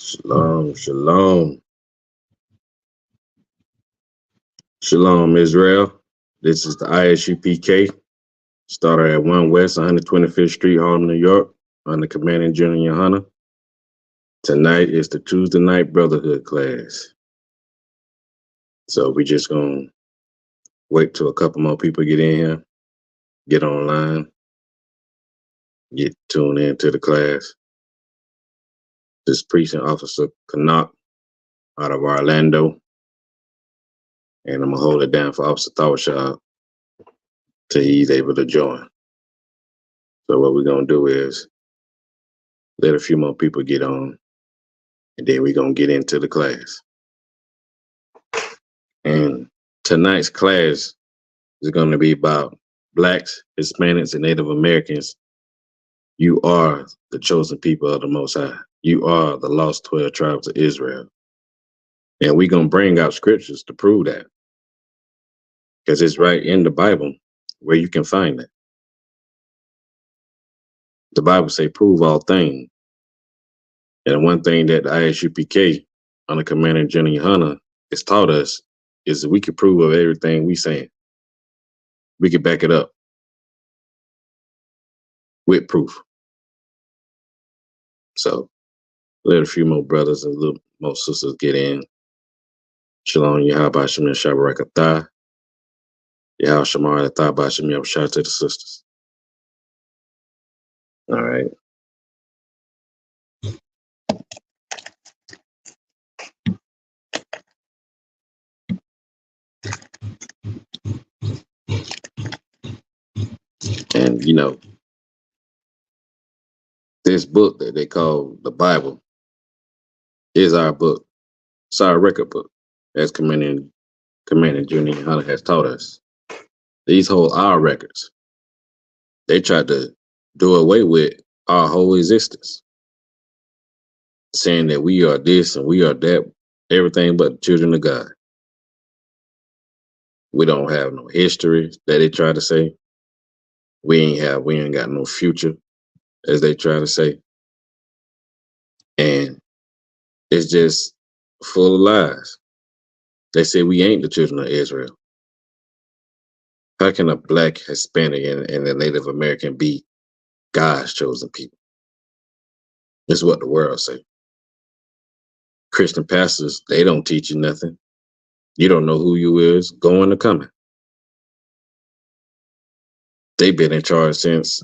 Shalom, shalom, shalom, Israel. This is the Isupk, started at 1 West 125th Street, Harlem, New York, under Commanding General Hunter. Tonight is the Tuesday night brotherhood class. So we just gonna wait till a couple more people get in here, get online, get tuned into the class. This Precinct Officer Canuck out of Orlando. And I'm gonna hold it down for Officer Thawashab till he's able to join. So what we're gonna do is let a few more people get on, and then we're gonna get into the class. And tonight's class is gonna be about Blacks, Hispanics, and Native Americans. You are the chosen people of the Most High. You are the lost 12 tribes of Israel. And we're gonna bring out scriptures to prove that, because it's right in the Bible where you can find it. The Bible say, prove all things. And one thing that the Isupk under Commander General Hunter has taught us is that we can prove of everything we saying. We can back it up with proof. So let a few more brothers and a little more sisters get in. Shalom, Yahaba Shemir Shabarakatah. Yahal Shamar Ataba Shemir shout to the sisters. All right. And you know, this book that they call the Bible is our book. It's our record book, as Commander Junior Hunter has taught us. These hold our records. They tried to do away with our whole existence, saying that we are this and we are that, everything but children of God. We don't have no history, that they try to say. We ain't got no future, as they try to say. And it's just full of lies. They say we ain't the children of Israel. How can a Black, Hispanic, and a Native American be God's chosen people? That's what the world say. Christian pastors, they don't teach you nothing. You don't know who you is, going or coming. They've been in charge since,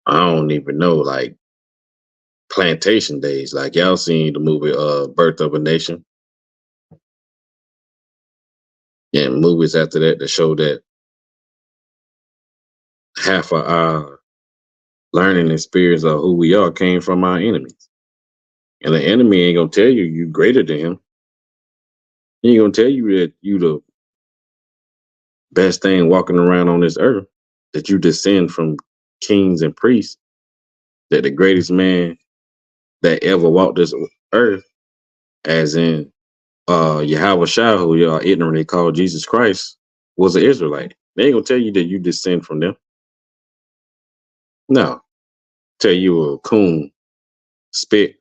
I don't even know, like plantation days. Like y'all seen the movie Birth of a Nation. And movies after that show that half of our learning experience of who we are came from our enemies. And the enemy ain't gonna tell you greater than him. He ain't gonna tell you that you the best thing walking around on this earth, that you descend from kings and priests, that the greatest man that ever walked this earth, as in Yahweh Shah, who y'all ignorantly call Jesus Christ, was an Israelite. They ain't gonna tell you that you descend from them. No. Tell you a coon, spit,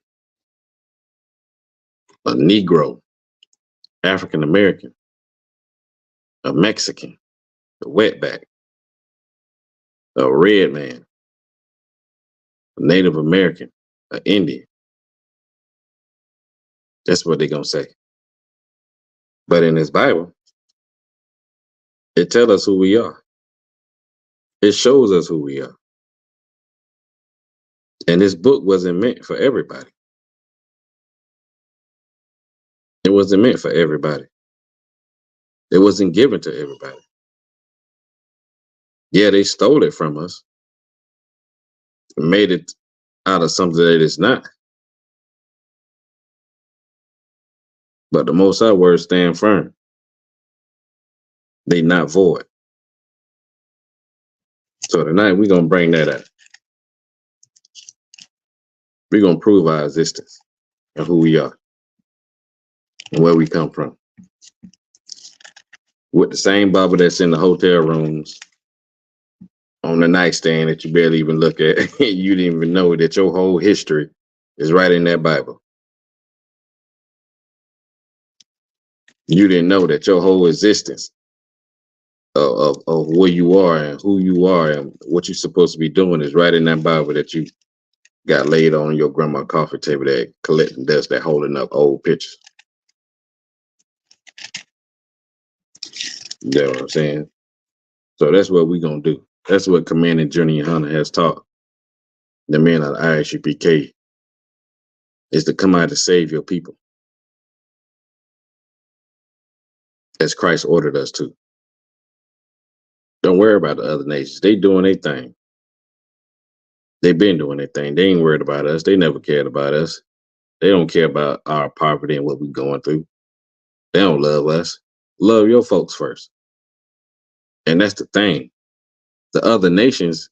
a Negro, African American, a Mexican, a wetback, a red man, a Native American, an Indian. That's what they're gonna say. But in this Bible, it tells us who we are. It shows us who we are. And this book wasn't meant for everybody. It wasn't meant for everybody. It wasn't given to everybody. Yeah, they stole it from us, made it out of something that it's not. But the Most High words stand firm. They not void. So tonight we're gonna bring that up. We're gonna prove our existence and who we are and where we come from. With the same Bible that's in the hotel rooms, on the nightstand that you barely even look at. You didn't even know that your whole history It's right in that Bible. You didn't know that your whole existence of where you are and who you are and what you're supposed to be doing is right in that Bible that you got laid on your grandma's coffee table, that collecting dust, that holding up old pictures. You know what I'm saying? So that's what we're going to do. That's what Commanding Junior Hunter has taught the men of the ISUPK, is to come out to save your people as Christ ordered us to. Don't worry about the other nations. They doing their thing. They've been doing their thing. They ain't worried about us. They never cared about us. They don't care about our poverty and what we're going through. They don't love us. Love your folks first. And that's the thing. The other nations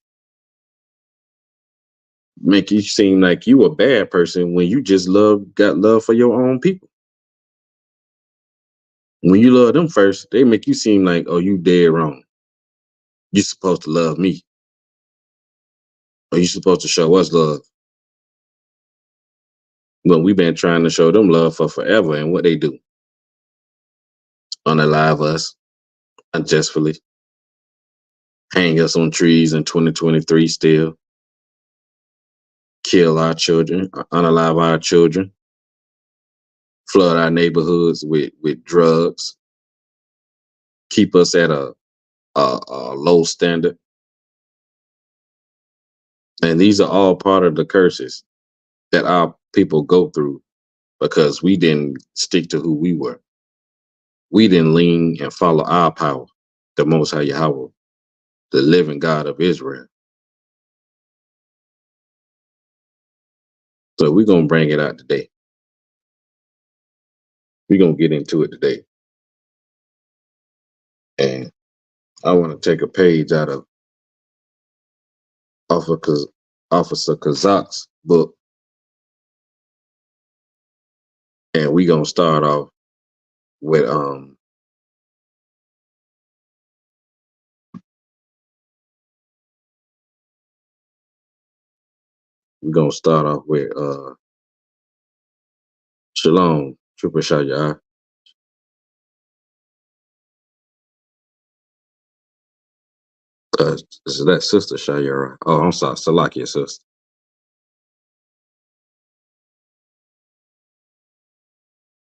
make you seem like you a bad person when you just got love for your own people. When you love them first, they make you seem like, oh, you dead wrong. You're supposed to love me. Or you're supposed to show us love. But we've been trying to show them love for forever, and what they do? Unalive us unjustly. Hang us on trees in 2023 still. Kill our children, unalive our children. Flood our neighborhoods with drugs. Keep us at a low standard. And these are all part of the curses that our people go through because we didn't stick to who we were. We didn't lean and follow our power, the Most High Yahweh, the living God of Israel. So we're going to bring it out today. We're going to get into it today. And I want to take a page out of Officer Kazak's book. And we're going to start off with Shalom, Trooper Shaya. Is that Sister Shayara? Oh, I'm sorry, Salakia sister.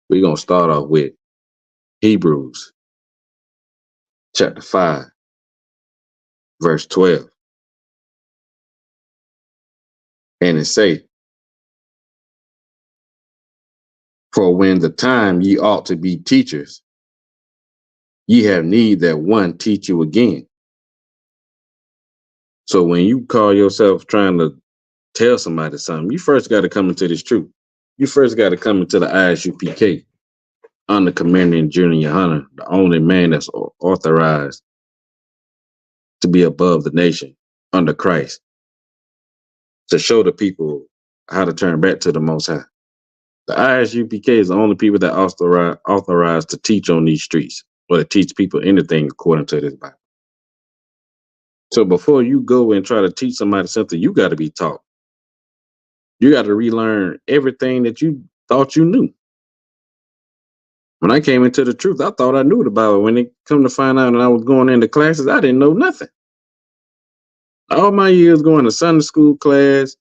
We're going to start off with Hebrews chapter 5, verse 12. And it say, for when the time ye ought to be teachers, ye have need that one teach you again. So when you call yourself trying to tell somebody something, you first got to come into this truth. You first got to come into the ISUPK under Commanding Junior Hunter, the only man that's authorized to be above the nation under Christ, to show the people how to turn back to the Most High. The ISUPK is the only people that authorized to teach on these streets or to teach people anything according to this Bible. So before you go and try to teach somebody something, you got to be taught. You got to relearn everything that you thought you knew. When I came into the truth, I thought I knew the Bible. When it come to find out and I was going into classes, I didn't know nothing. All my years going to Sunday school class,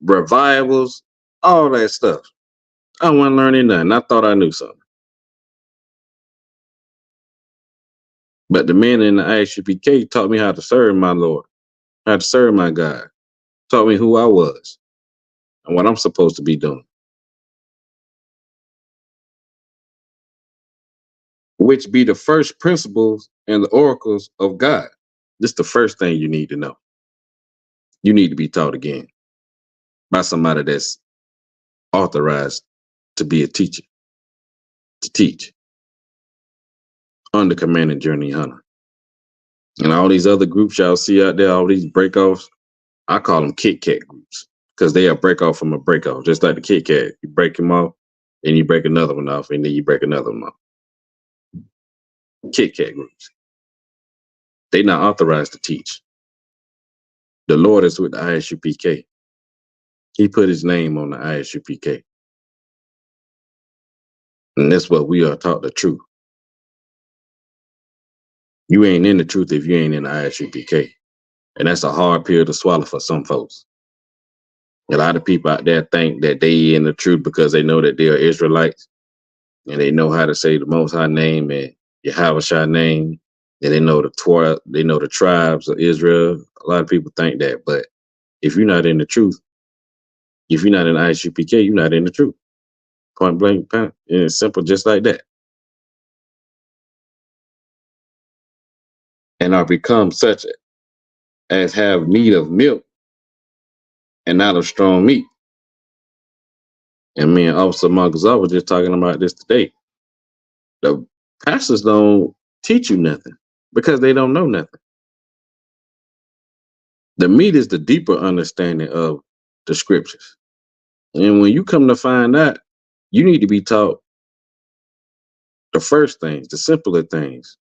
revivals, all that stuff. I wasn't learning nothing. I thought I knew something. But the men in the ISUPK taught me how to serve my Lord, how to serve my God, taught me who I was and what I'm supposed to be doing. Which be the first principles and the oracles of God. This is the first thing you need to know. You need to be taught again by somebody that's authorized to be a teacher, to teach under Commanding Junior Hunter. And all these other groups y'all see out there, all these breakoffs, I call them Kit Kat groups because they are break off from a break off, just like the Kit Kat. You break them off, then you break another one off, and then you break another one off. Kit Kat groups. They not authorized to teach. The Lord is with the ISUPK. He put his name on the ISUPK. And that's what we are taught, the truth. You ain't in the truth if you ain't in the ISUPK. And that's a hard pill to swallow for some folks. A lot of people out there think that they in the truth because they know that they are Israelites and they know how to say the Most High name and Yahweh name. And they know the tribes of Israel. A lot of people think that, but if you're not in the truth, if you're not in the ISUPK, you're not in the truth. Point blank, and it's simple, just like that. And are become such as have need of milk and not of strong meat. And me and Officer Marcus was just talking about this today. The pastors don't teach you nothing because they don't know nothing. The meat is the deeper understanding of the scriptures. And when you come to find out, you need to be taught the first things, the simpler things,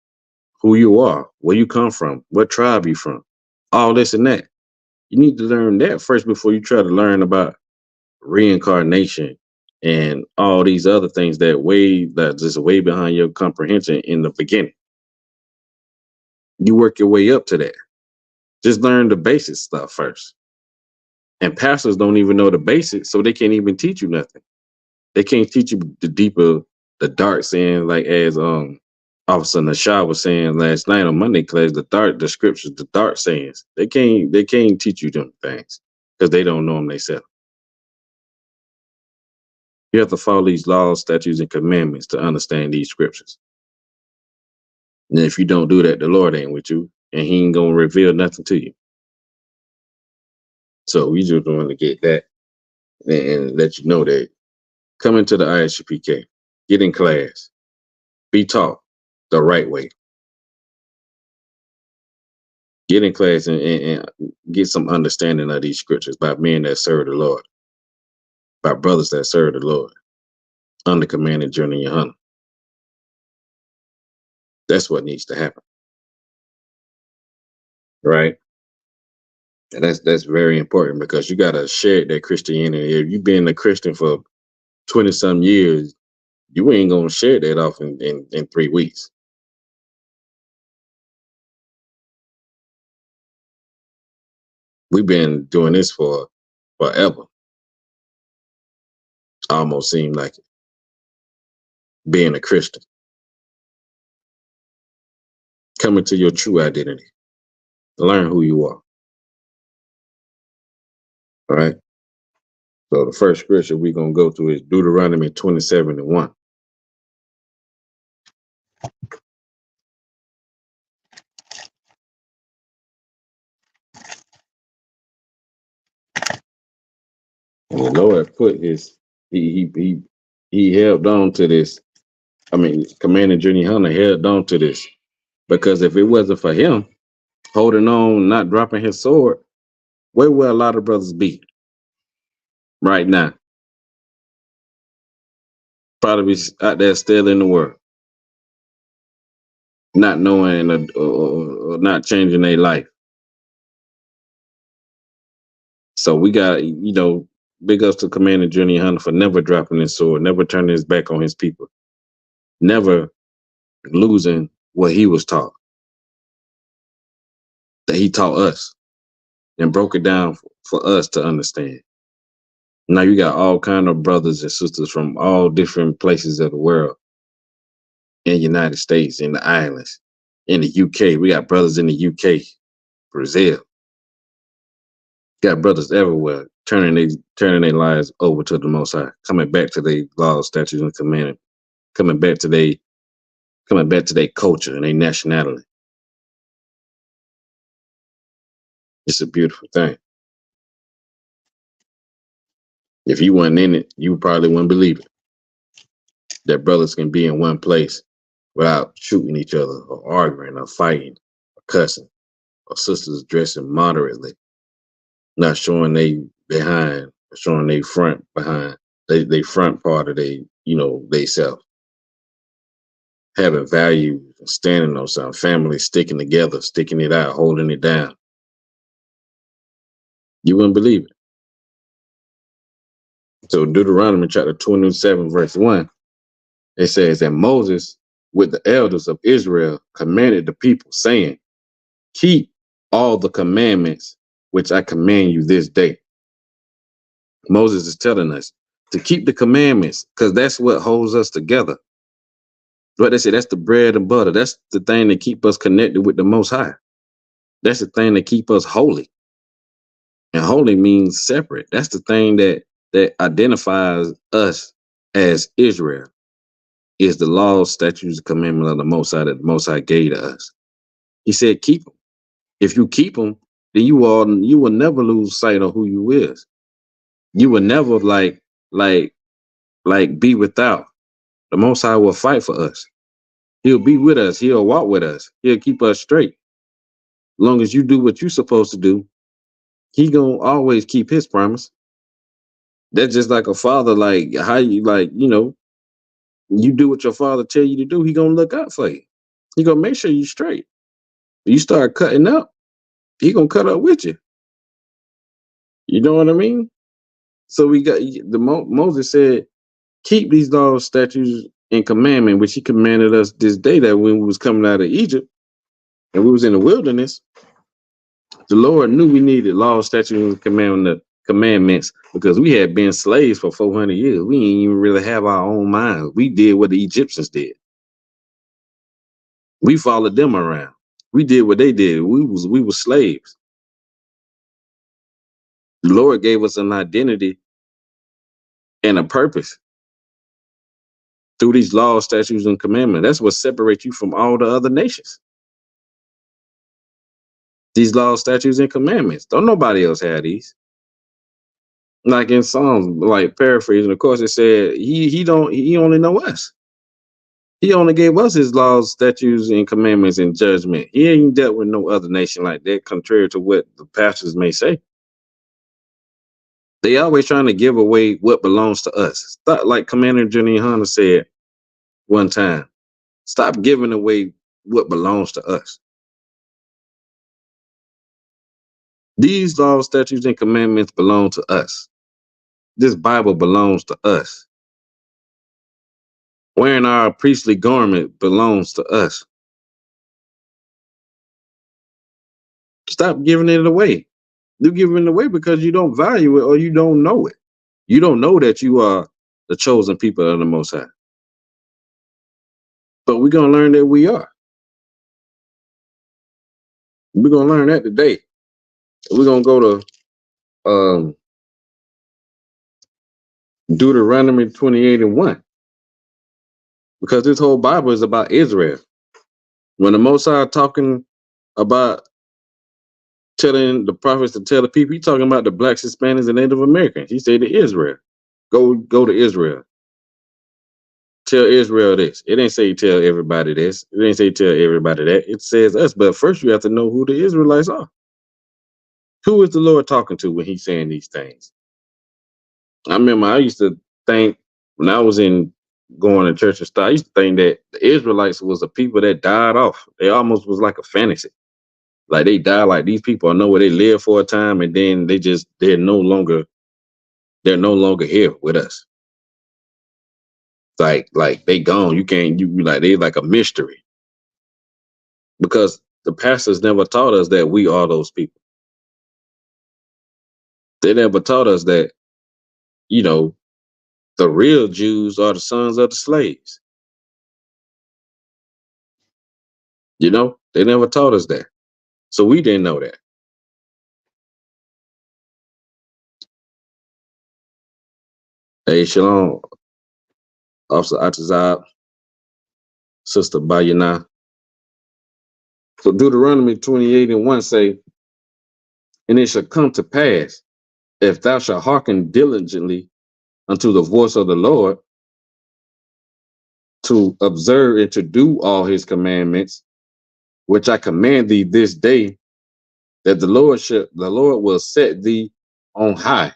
who you are, where you come from, what tribe you from, all this and that. You need to learn that first before you try to learn about reincarnation and all these other things that just way behind your comprehension in the beginning. You work your way up to that. Just learn the basic stuff first. And pastors don't even know the basics, so they can't even teach you nothing. They can't teach you the deeper, the dark saying, like as Officer Nashar was saying last night on Monday class, the scriptures, the dark sayings. They can't teach you them things because they don't know them themselves. You have to follow these laws, statutes, and commandments to understand these scriptures. And if you don't do that, the Lord ain't with you, and He ain't gonna reveal nothing to you. So we just want to get that and let you know that come into the ISUPK, get in class, be taught the right way. Get in class and get some understanding of these scriptures by men that serve the Lord, by brothers that serve the Lord, under command of Junior Hunter. That's what needs to happen, right? And that's very important because you gotta share that Christianity. If you've been a Christian for 20-some years, you ain't gonna share that off in 3 weeks. We've been doing this for forever. Almost seemed like it. Being a Christian. Coming to your true identity. Learn who you are. All right. So the first scripture we're gonna go to is Deuteronomy 27:1. And the Lord put he held on to this. I mean, Commander Junior Hunter held on to this because if it wasn't for him holding on, not dropping his sword, where will a lot of brothers be right now? Probably be out there still in the world, not knowing or not changing their life. So we got, big ups to Commander Junior Hunter for never dropping his sword, never turning his back on his people, never losing what he was taught, that he taught us and broke it down for us to understand. Now you got all kind of brothers and sisters from all different places of the world, in the United States, in the islands, in the UK. We got brothers in the UK, Brazil. Got brothers everywhere turning their lives over to the Most High, coming back to their laws, statutes, and commandments, coming back to their culture and their nationality. It's a beautiful thing. If you weren't in it, you probably wouldn't believe it. That brothers can be in one place without shooting each other or arguing or fighting or cussing, or sisters dressing moderately, not showing they behind, showing they front behind, they front part of they self. Having value, standing on something, family sticking together, sticking it out, holding it down. You wouldn't believe it. So Deuteronomy chapter 27, verse 1, it says, and Moses with the elders of Israel commanded the people, saying, keep all the commandments which I command you this day. Moses is telling us to keep the commandments because that's what holds us together. What they say, that's the bread and butter. That's the thing that keep us connected with the Most High. That's the thing that keep us holy. And holy means separate. That's the thing that identifies us as Israel, is the laws, statutes, and commandments of the Most High that the Most High gave to us. He said, keep them. If you keep them, then you will never lose sight of who you is. You will never like be without. The Most High will fight for us. He'll be with us. He'll walk with us. He'll keep us straight. As long as you do what you're supposed to do, he gonna always keep his promise. That's just like a father, like how you you do what your father tell you to do, he gonna look out for you. He gonna make sure you straight. You start cutting up, he gonna cut up with you. You know what I mean? So we got Moses said, keep these laws, statutes, and commandment, which he commanded us this day, that when we was coming out of Egypt and we was in the wilderness, the Lord knew we needed laws, statutes, and commandments because we had been slaves for 400 years. We didn't even really have our own minds. We did what the Egyptians did. We followed them around. We did what they did. We were slaves. The Lord gave us an identity and a purpose through these laws, statutes, and commandments. That's what separates you from all the other nations. These laws, statutes, and commandments. Don't nobody else have these. Like in Psalms, like paraphrasing, of course, it said he only know us. He only gave us his laws, statutes, and commandments and judgment. He ain't dealt with no other nation like that, contrary to what the pastors may say. They always trying to give away what belongs to us. Stop, like Commander General Hunter said one time, stop giving away what belongs to us. These laws, statutes, and commandments belong to us. This Bible belongs to us. Wearing our priestly garment belongs to us. Stop giving it away. You're giving it away because you don't value it or you don't know it. You don't know that you are the chosen people of the Most High. But we're going to learn that we are. We're going to learn that today. We're going to go to Deuteronomy 28 and 1. Because this whole Bible is about Israel. When the Most High talking about telling the prophets to tell the people, he's talking about the blacks, Hispanics, and Native Americans. He said to Israel, go to Israel. Tell Israel this. It ain't say tell everybody this. It ain't say tell everybody that. It says us. But first you have to know who the Israelites are. Who is the Lord talking to when he's saying these things? I remember I used to think when I was going to church and stuff, I used to think that the Israelites was the people that died off. They almost was like a fantasy. Like they died, like these people I know where they lived for a time and then they're no longer here with us. Like they gone. You like they like a mystery. Because the pastors never taught us that we are those people. They never taught us that, the real Jews are the sons of the slaves. They never taught us that. So we didn't know that. Hey, Shalom, Officer Atazab, Sister Bayana. So Deuteronomy 28 and 1 say, and it shall come to pass, if thou shalt hearken diligently unto the voice of the Lord, to observe and to do all his commandments, which I command thee this day, that the Lord will set thee on high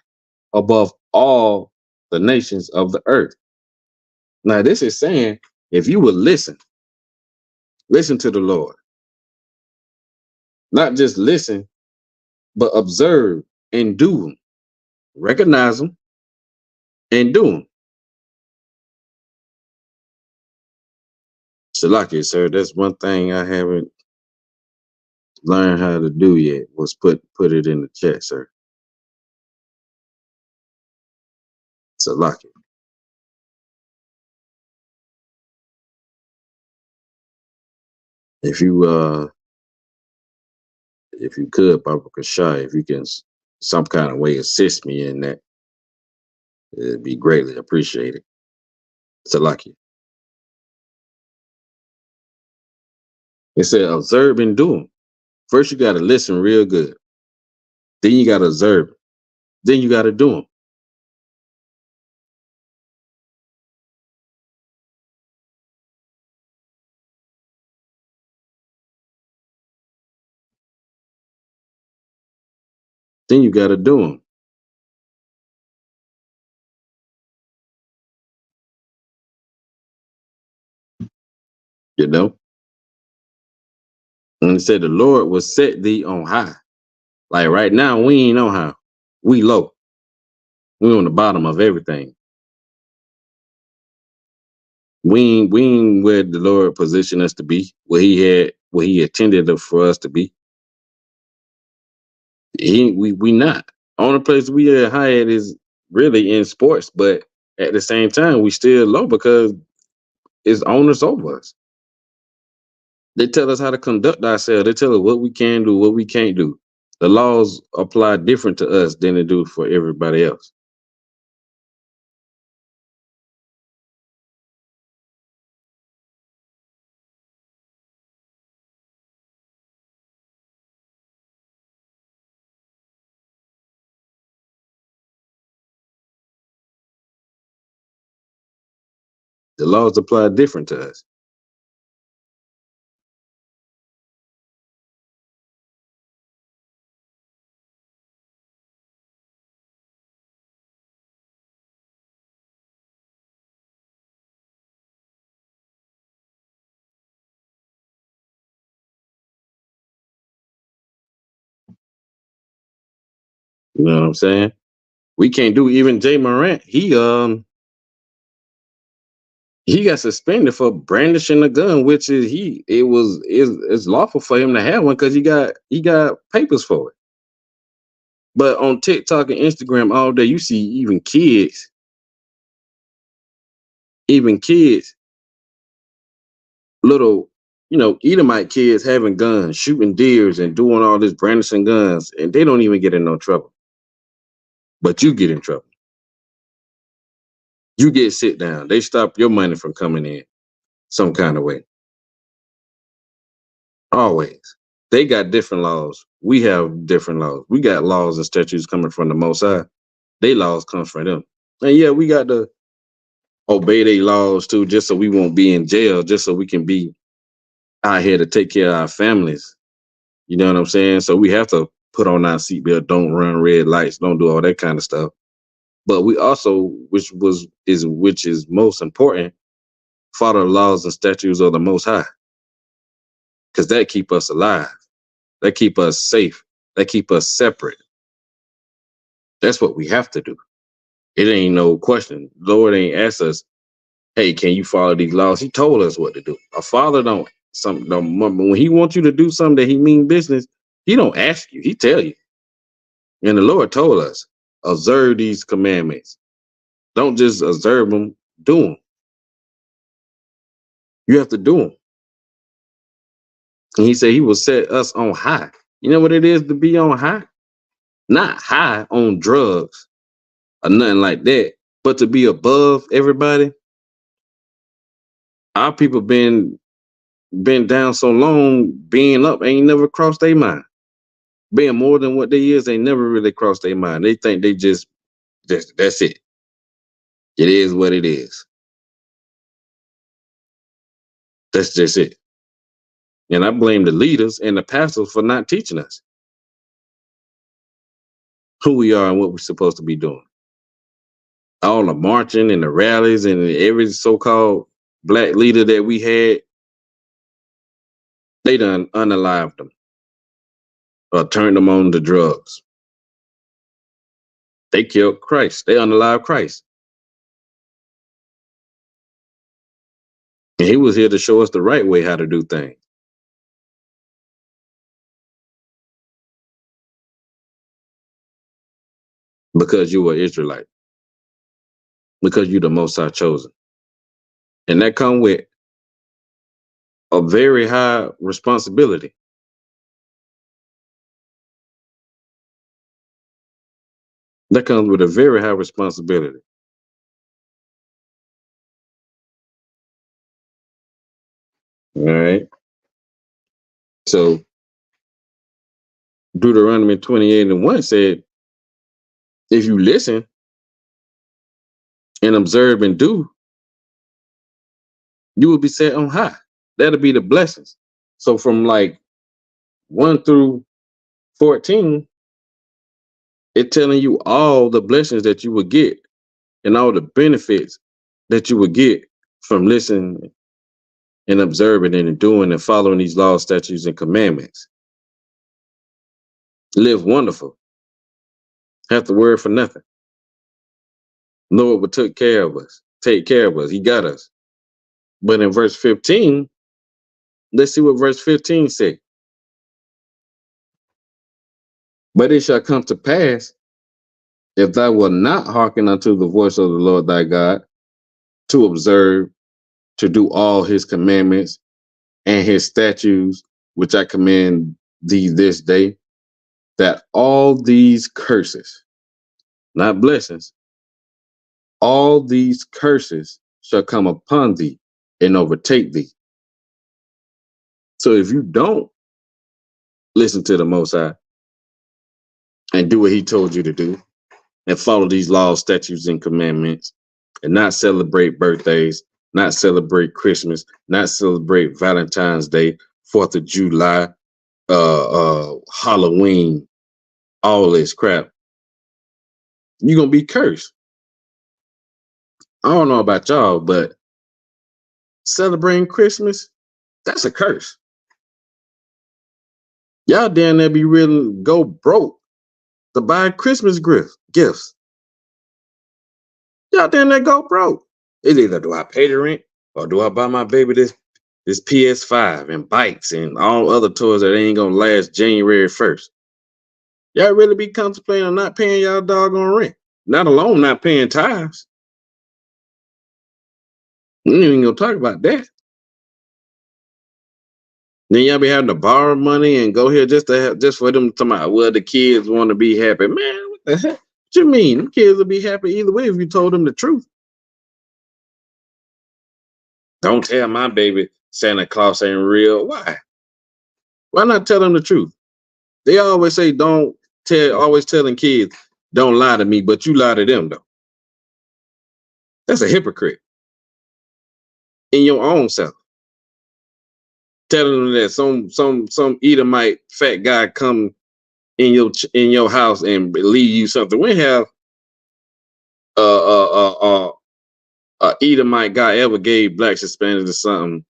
above all the nations of the earth. Now this is saying, if you would listen to the Lord, not just listen, but observe and do them, recognize them, and do them. Salaki, sir, that's one thing I haven't learned how to do yet was put it in the chat, sir. Salaki. If you if you could, Baba Kashai, if you can some kind of way assist me in that, it'd be greatly appreciated. Salaki. It said observe and do them. First you gotta listen real good. Then you gotta observe. Then you gotta do them. Then you gotta do them. You know? And it said the Lord will set thee on high. Like right now, we ain't on high. We low. We on the bottom of everything. We ain't where the Lord positioned us to be, where he intended for us to be. We not. Only place we are high at is really in sports, but at the same time, we still low because it's owners over us. They tell us how to conduct ourselves. They tell us what we can do, what we can't do. The laws apply different to us than they do for everybody else. The laws apply different to us. You know what I'm saying? We can't do even Jay Morant. He got suspended for brandishing a gun, which is it's lawful for him to have one because he got papers for it. But on TikTok and Instagram all day, you see even kids, little, Edomite kids having guns, shooting deers and doing all this brandishing guns, and they don't even get in no trouble. But you get in trouble. You get sit down. They stop your money from coming in some kind of way. Always. They got different laws. We have different laws. We got laws and statutes coming from the Most High. They laws come from them. And yeah, we got to obey their laws too, just so we won't be in jail, just so we can be out here to take care of our families. You know what I'm saying? So we have to put on our seatbelt, don't run red lights, don't do all that kind of stuff. But we also, which is most important, follow the laws and statutes of the Most High, because that keep us alive, that keep us safe, that keep us separate. That's what we have to do. It ain't no question. Lord ain't asked us, hey, can you follow these laws? He told us what to do. A father when he wants you to do something that he mean business, he don't ask you. He tell you. And the Lord told us, observe these commandments. Don't just observe them, do them. You have to do them. And he said he will set us on high. You know what it is to be on high? Not high on drugs or nothing like that, but to be above everybody. Our people been down so long, being up ain't never crossed their mind. Being more than what they is, they never really crossed their mind. They think they just that's it. It is what it is. That's just it. And I blame the leaders and the pastors for not teaching us who we are and what we're supposed to be doing. All the marching and the rallies and every so-called black leader that we had, they done unalived them or turned them on to drugs. They killed Christ. They unalived Christ. he was here to show us the right way how to do things. Because you were Israelite. Because you the Most High chosen. And that come with a very high responsibility. That comes with a very high responsibility. All right. So Deuteronomy 28:1 said, if you listen and observe and do, you will be set on high. That'll be the blessings. So from like 1 through 14, it's telling you all the blessings that you will get and all the benefits that you will get from listening and observing and doing and following these laws, statutes, and commandments. Live wonderful. Have to worry for nothing. Lord will take care of us. He got us. But in verse 15, let's see what verse 15 says. But it shall come to pass, if thou wilt not hearken unto the voice of the Lord thy God, to observe, to do all his commandments and his statutes, which I command thee this day, that all these curses, not blessings, all these curses shall come upon thee and overtake thee. So if you don't listen to the Most High and do what he told you to do and follow these laws, statutes, and commandments and not celebrate birthdays, not celebrate Christmas, not celebrate Valentine's Day, 4th of July, Halloween, all this crap, you're going to be cursed. I don't know about y'all, but celebrating Christmas, that's a curse. Y'all damn near be ready to go broke to buy Christmas gifts. Y'all damn near go broke. It's either do I pay the rent or do I buy my baby this PS5 and bikes and all other toys that ain't gonna last January 1st. Y'all really be contemplating on not paying y'all doggone rent. Not alone not paying tithes. We ain't even gonna talk about that. Then y'all be having to borrow money and go here just for them to my well, the kids want to be happy. Man, what the heck? What you mean? Them kids will be happy either way if you told them the truth. Don't tell my baby Santa Claus ain't real. Why? Why not tell them the truth? They always say always telling kids, don't lie to me, but you lie to them though. That's a hypocrite in your own self. Telling them that some Edomite fat guy come in your house and leave you something. We have Edomite guy ever gave blacks, Hispanics or something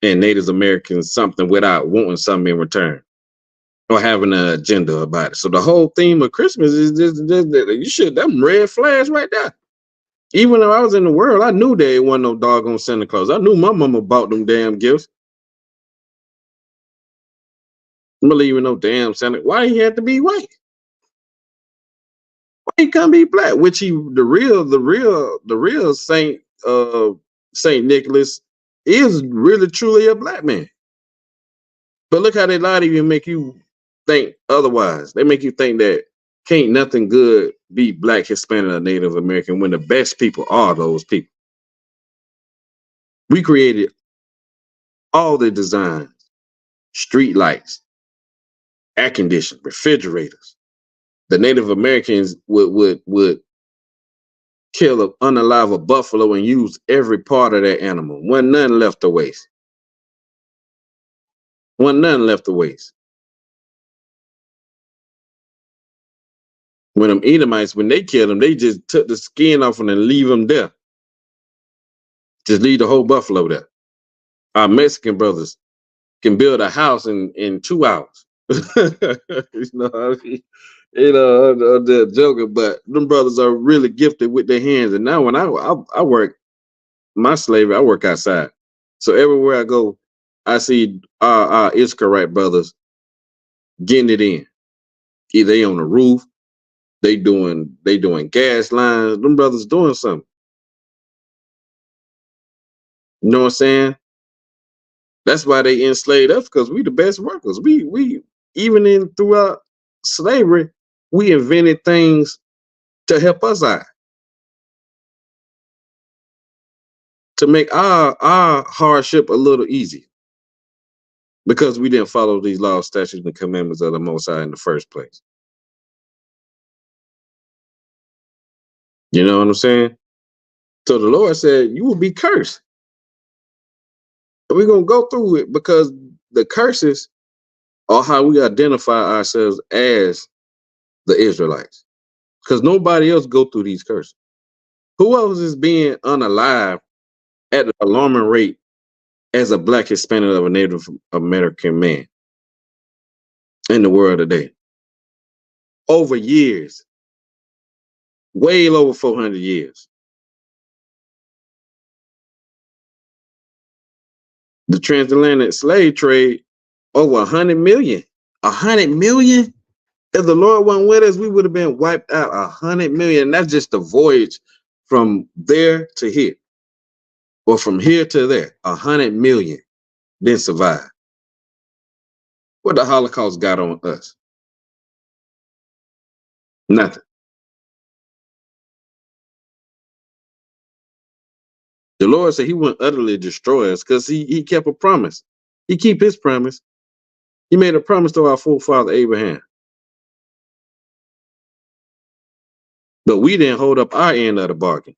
and Native Americans something without wanting something in return or having an agenda about it. So the whole theme of Christmas is you should them red flags right there. Even though I was in the world, I knew there wasn't no doggone Santa Claus. I knew my mama bought them damn gifts. I'm believing no damn Santa. Why he had to be white? Why he can't be black? Which the real Saint Nicholas is really truly a black man. But look how they lie to you and make you think otherwise. They make you think that can't nothing good be black, Hispanic, or Native American when the best people are those people. We created all the designs, street lights, air conditioning, refrigerators. The Native Americans would kill unalive a buffalo and use every part of that animal. Wasn't none left to waste. Wasn't none left to waste. When them Edomites, when they killed them, they just took the skin off and then leave them there. Just leave the whole buffalo there. Our Mexican brothers can build a house in 2 hours. I'm just joking, but them brothers are really gifted with their hands. And now when I work my slavery, I work outside. So everywhere I go, I see our Isupk brothers getting it in. Either they on the roof, they doing gas lines. Them brothers doing something. You know what I'm saying? That's why they enslaved us, because we the best workers. We even in throughout slavery, we invented things to help us out, to make our hardship a little easier, because we didn't follow these laws, statutes, and commandments of the Most High in the first place. You know what I'm saying? So the Lord said, you will be cursed. And we're gonna go through it, because the curses are how we identify ourselves as the Israelites. Because nobody else go through these curses. Who else is being unalive at an alarming rate as a Black Hispanic of a Native American man in the world today? Over years, way over 400 years. The transatlantic slave trade, over 100 million. 100 million? If the Lord wasn't with us, we would have been wiped out. 100 million. And that's just the voyage from there to here, or from here to there. 100 million didn't survive. What the Holocaust got on us? Nothing. The Lord said he wouldn't utterly destroy us, because he kept a promise. He keep his promise. He made a promise to our forefather Abraham. But we didn't hold up our end of the bargain.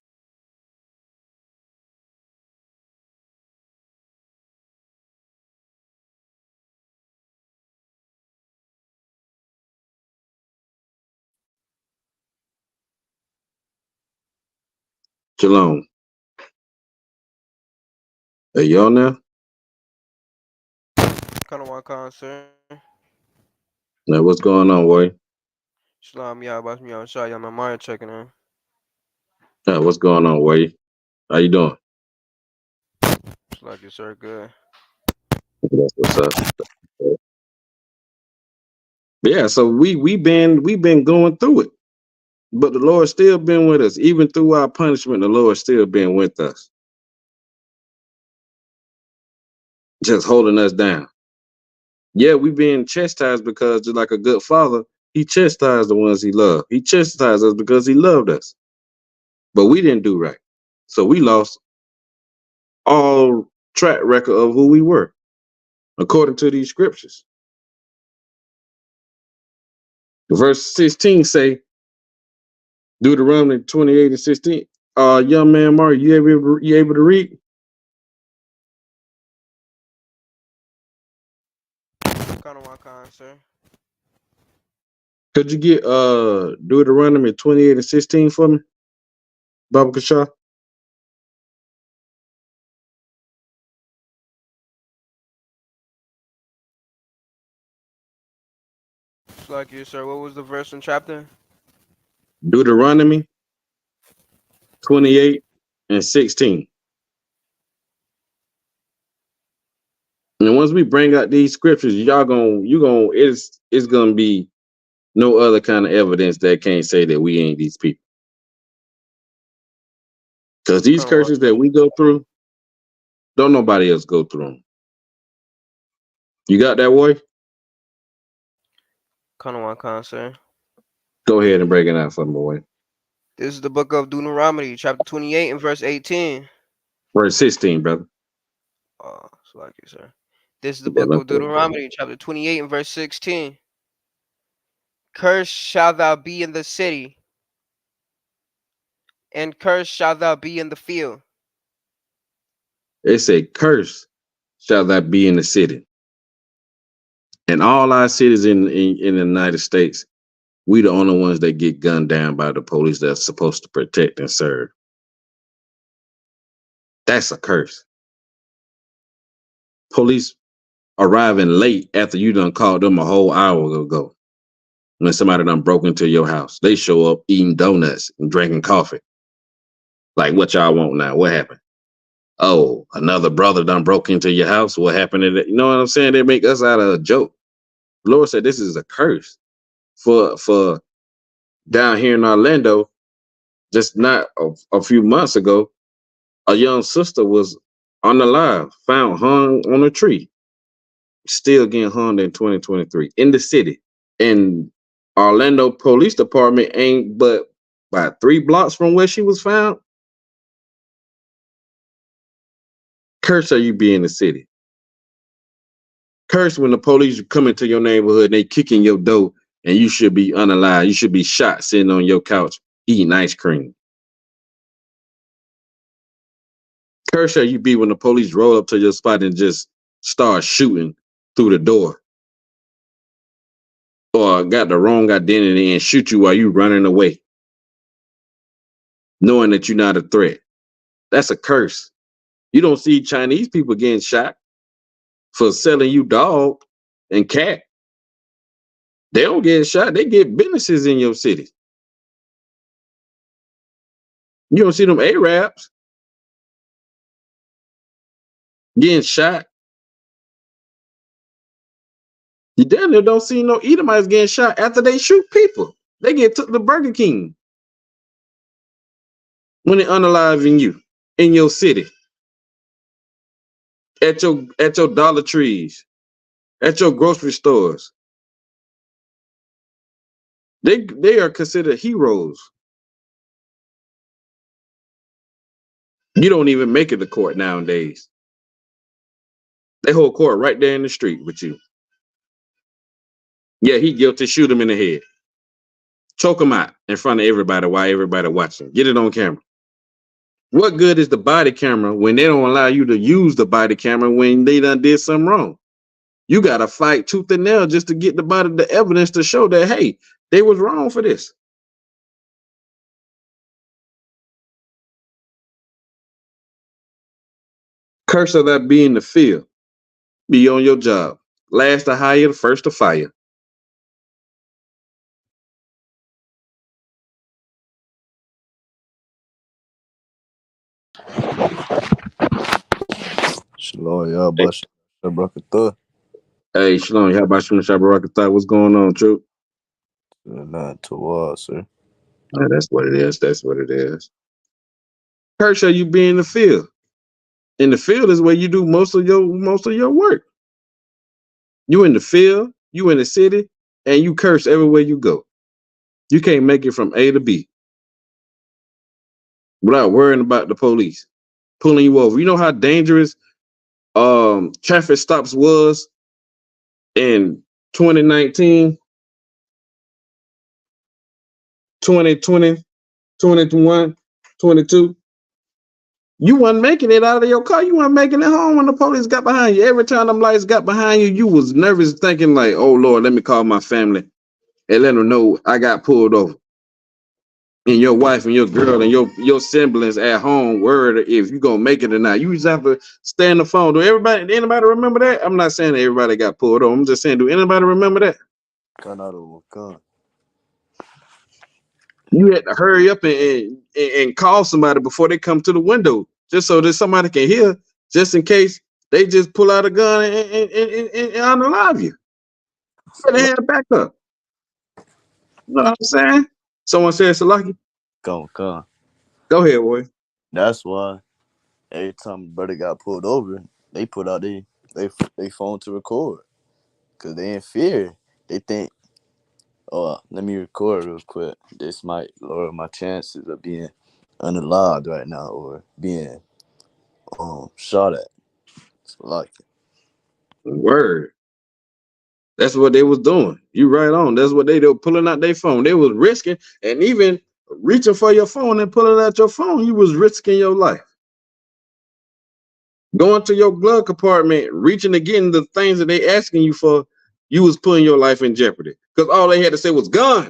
Shalom. Hey, y'all now? Kanawakan, sir. Now, what's going on, boy? Shalom, y'all. About me on shot. Y'all, my mind checking in. What's going on, boy? How you doing? It's like you, sir. Good. That's what's up. But yeah, so we been going through it, but the Lord still been with us. Even through our punishment, the Lord still been with us, just holding us down. Yeah, we being chastised, because just like a good father, he chastised the ones he loved. He chastised us because he loved us. But we didn't do right. So we lost all track record of who we were, according to these scriptures. Verse 16 say, Deuteronomy 28 and 16. Young man Mark, you able to read? Kanawakan, sir. Could you get Deuteronomy 28 and 16 for me, Baba Kasha? It's like you, sir. What was the verse and chapter? Deuteronomy 28 and 16. And once we bring out these scriptures, it's gonna be no other kind of evidence that can't say that we ain't these people. Because these curses that we go through, don't nobody else go through them. You got that, boy? Kanawakan, sir. Go ahead and break it out for me, boy. This is the book of Deuteronomy, chapter 28 and verse 18. Verse 16, brother. It's like you, sir. This is the Yeah, book of Deuteronomy, chapter 28 and verse 16. Cursed shalt thou be in the city, and cursed shalt thou be in the field. it said, curse shall that be in the city. And all our cities in the United States, we the only ones that get gunned down by the police that's supposed to protect and serve. That's a curse. Police arriving late after you done called them a whole hour ago. When somebody done broke into your house, they show up eating donuts and drinking coffee. Like, what y'all want now? What happened? Oh, another brother done broke into your house. What happened to that? You know what I'm saying? They make us out of a joke. The Lord said this is a curse for down here in Orlando. Just not a few months ago, a young sister was unalive, found hung on a tree, still getting hung in 2023 in the city. And Orlando Police Department ain't but about 3 blocks from where she was found. Curse are you be in the city. Curse when the police come into your neighborhood and they kick in your door and you should be unalive. You should be shot sitting on your couch eating ice cream. Curse shall you be when the police roll up to your spot and just start shooting through the door. Or got the wrong identity and shoot you while you running away. Knowing that you're not a threat. That's a curse. You don't see Chinese people getting shot for selling you dog and cat. They don't get shot. They get businesses in your city. You don't see them Arabs getting shot. You damn near don't see no Edomites getting shot after they shoot people. They get took to Burger King when they unaliving you in your city, at your Dollar Trees, at your grocery stores. They are considered heroes. You don't even make it to court nowadays. They hold court right there in the street with you. Yeah, he guilty. Shoot him in the head. Choke him out in front of everybody while everybody watching. Get it on camera. What good is the body camera when they don't allow you to use the body camera when they done did something wrong? You got to fight tooth and nail just to get the evidence to show that, hey, they was wrong for this. Curse of that be in the field. Be on your job. Last to hire, first to fire. Shalom, y'all. Brotherhood. Hey, Shalom, how about you, Shabbat? What's going on, Troop? Not toward, sir. That's what it is. That's what it is. Curse of you be in the field. In the field is where you do most of your work. You in the field, you in the city, and you curse everywhere you go. You can't make it from A to B without worrying about the police pulling you over. You know how dangerous traffic stops was in 2019, 2020, 21, 22. You wasn't making it out of your car. You weren't making it home when the police got behind you. Every time them lights got behind you, you was nervous, thinking like, oh, Lord, let me call my family and let them know I got pulled over. And your wife and your girl and your siblings at home worried if you gonna make it or not. You just have to stay on the phone. Do anybody remember that? I'm not saying that everybody got pulled over. I'm just saying, do anybody remember that? You had to hurry up and call somebody before they come to the window, just so that somebody can hear, just in case they just pull out a gun and unalive you. So they had a backup. You know what I'm saying? Someone said Salaki. Come. Go ahead, boy. That's why every time brother got pulled over, they put out they phone to record. Cause they in fear. They think, oh, let me record real quick. This might lower my chances of being unalived right now or being shot at. Like Word. That's what they was doing. You right on. That's what they were pulling out their phone. They was risking, and even reaching for your phone and pulling out your phone, you was risking your life. Going to your glove compartment, reaching to getting the things that they asking you for, you was putting your life in jeopardy. Because all they had to say was gun.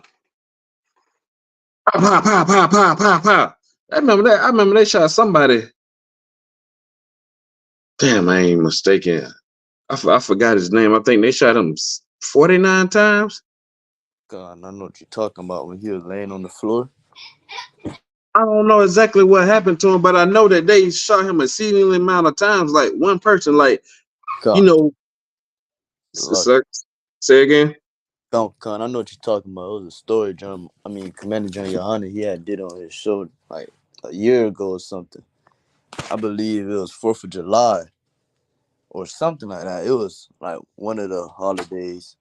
Pow, pow, pow, pow, pow, pow. I remember that. I remember they shot somebody. Damn, I ain't mistaken. I forgot his name. I think they shot him 49 times. God, I know what you're talking about when he was laying on the floor. I don't know exactly what happened to him, but I know that they shot him a exceedingly amount of times. Like one person, like Con, you know, look, say again. Con, I know what you're talking about. It was a story, John. I mean, Commander John Yohana, he had did on his show like a year ago or something. I believe it was 4th of July or something like that. It was like one of the holidays,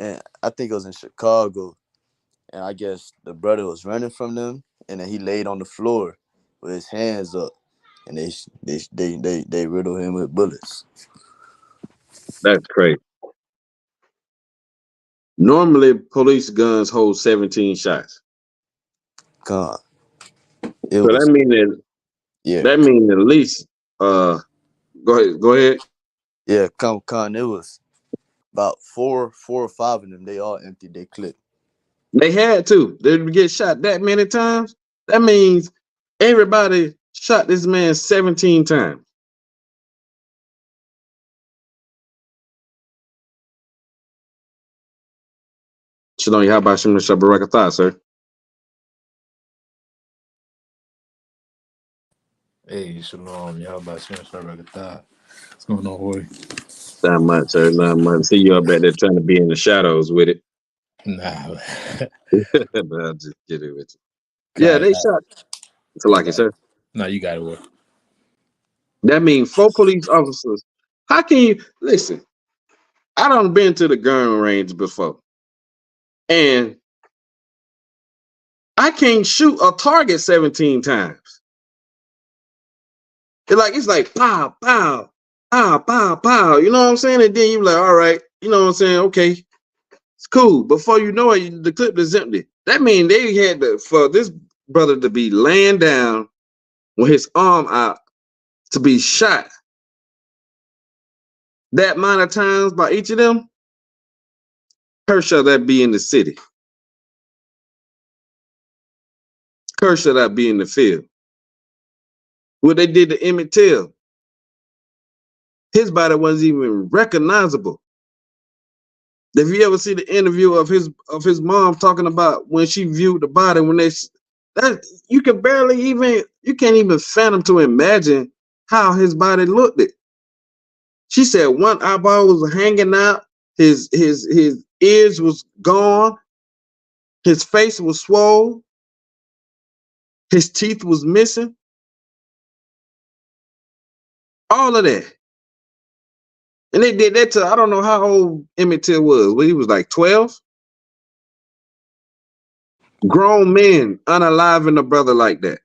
and I think it was in Chicago. And I guess the brother was running from them, and then he laid on the floor with his hands up, and they riddled him with bullets. That's crazy. Normally, police guns hold 17 shots. Con, it So was yeah, that mean at least go ahead. yeah, con. It was about four or five of them. They all emptied their clip. They had to. They get shot that many times. That means everybody shot this man 17 times. Shalom, how about Shimon Shabbarakatah, sir? Hey, shalom. Y'all about to start back at that. What's going on, boy? Not much, sir. Not much. See you up at there trying to be in the shadows with it. Nah, But I'll just get it with you. Yeah, God, they shot. So like it, sir. no, you got it, boy. That means 4 police officers. How can you listen? I done been to the gun range before. And I can't shoot a target 17 times. It's like pow, pow, pow, pow, pow. You know what I'm saying? And then you're like, all right, you know what I'm saying? Okay, it's cool. Before you know it, the clip is empty. That means they had for this brother to be laying down with his arm out to be shot that amount of times by each of them. Curse that be in the city. Curse that be in the field. What they did to Emmett Till, his body wasn't even recognizable. If you ever see the interview of his mom talking about when she viewed the body, when that you can't even fathom to imagine how his body looked. She said one eyeball was hanging out, his ears was gone, his face was swollen, his teeth was missing, all of that. And they did that to, I don't know how old Emmett Till was. Well, he was like 12. Grown men unaliving a brother like that.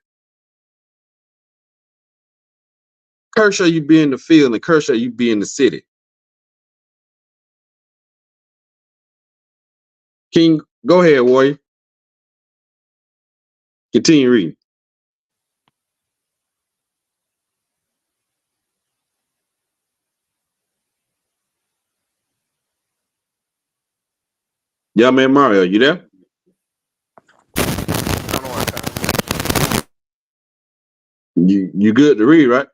Kershaw, you be in the field, and Kershaw, you be in the city. King, go ahead, warrior. Continue reading. Yeah, man, Mario, you there? You good to read, right?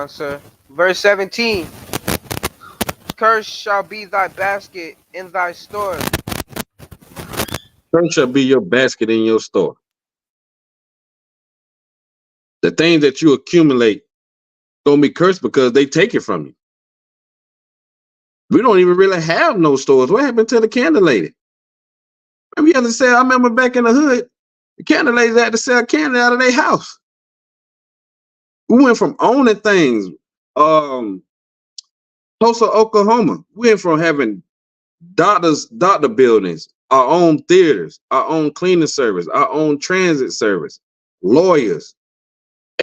Sir. Verse 17. Cursed shall be thy basket in thy store. Cursed shall be your basket in your store. The things that you accumulate gonna be cursed because they take it from you. We don't even really have no stores. What happened to the candle lady? We had to sell. I remember back in the hood, the candle ladies had to sell candy out of their house. We went from owning things. Tulsa, Oklahoma. We went from having doctor buildings, our own theaters, our own cleaning service, our own transit service, lawyers,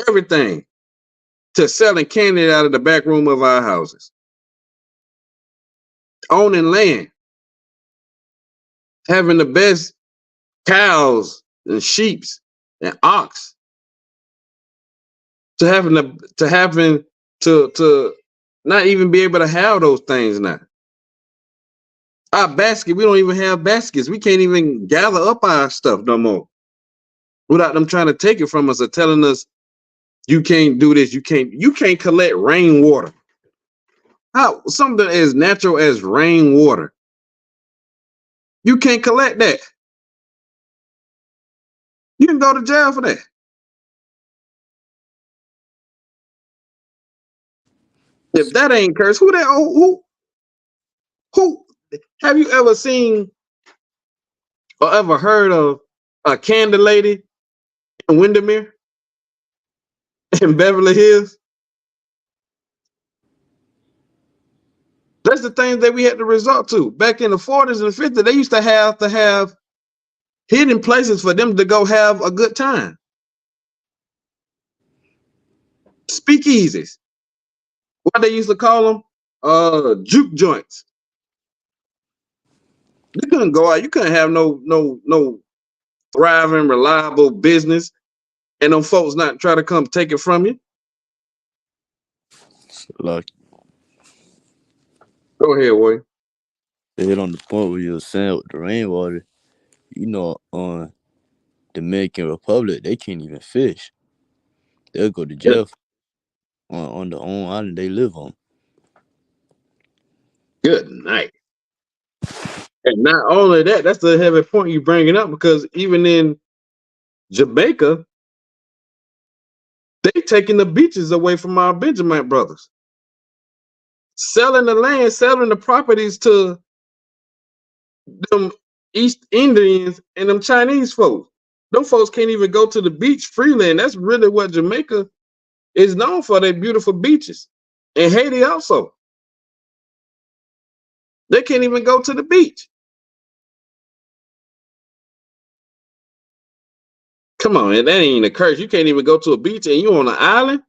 everything, to selling candy out of the back room of our houses. Owning land, having the best cows and sheep and ox, to having to not even be able to have those things now. Our basket, we don't even have baskets. We can't even gather up our stuff no more without them trying to take it from us or telling us you can't do this. You can't collect rainwater. How something as natural as rainwater? You can't collect that. You can go to jail for that? If that ain't curse, who have you ever seen or ever heard of a candle lady in Windermere in Beverly Hills? That's the things that we had to resort to. Back in the 40s and 50s, they used to have hidden places for them to go have a good time. Speakeasies. What they used to call them? Juke joints. You couldn't go out. You couldn't have no thriving, reliable business, and them folks not try to come take it from you. Like, Go ahead, Warrior. they hit on the point where you were saying with the rainwater. You know, on Dominican Republic, they can't even fish. They'll go to jail on the own island they live on. Good night. And not only that, that's the heavy point you bringing up, because even in Jamaica, they taking the beaches away from our Benjamin brothers, selling the land, selling the properties to them East Indians and them Chinese folks. Them folks can't even go to the beach freely, and that's really what Jamaica is known for, their beautiful beaches. And Haiti also. They can't even go to the beach. Come on, and that ain't a curse. You can't even go to a beach and you on an island?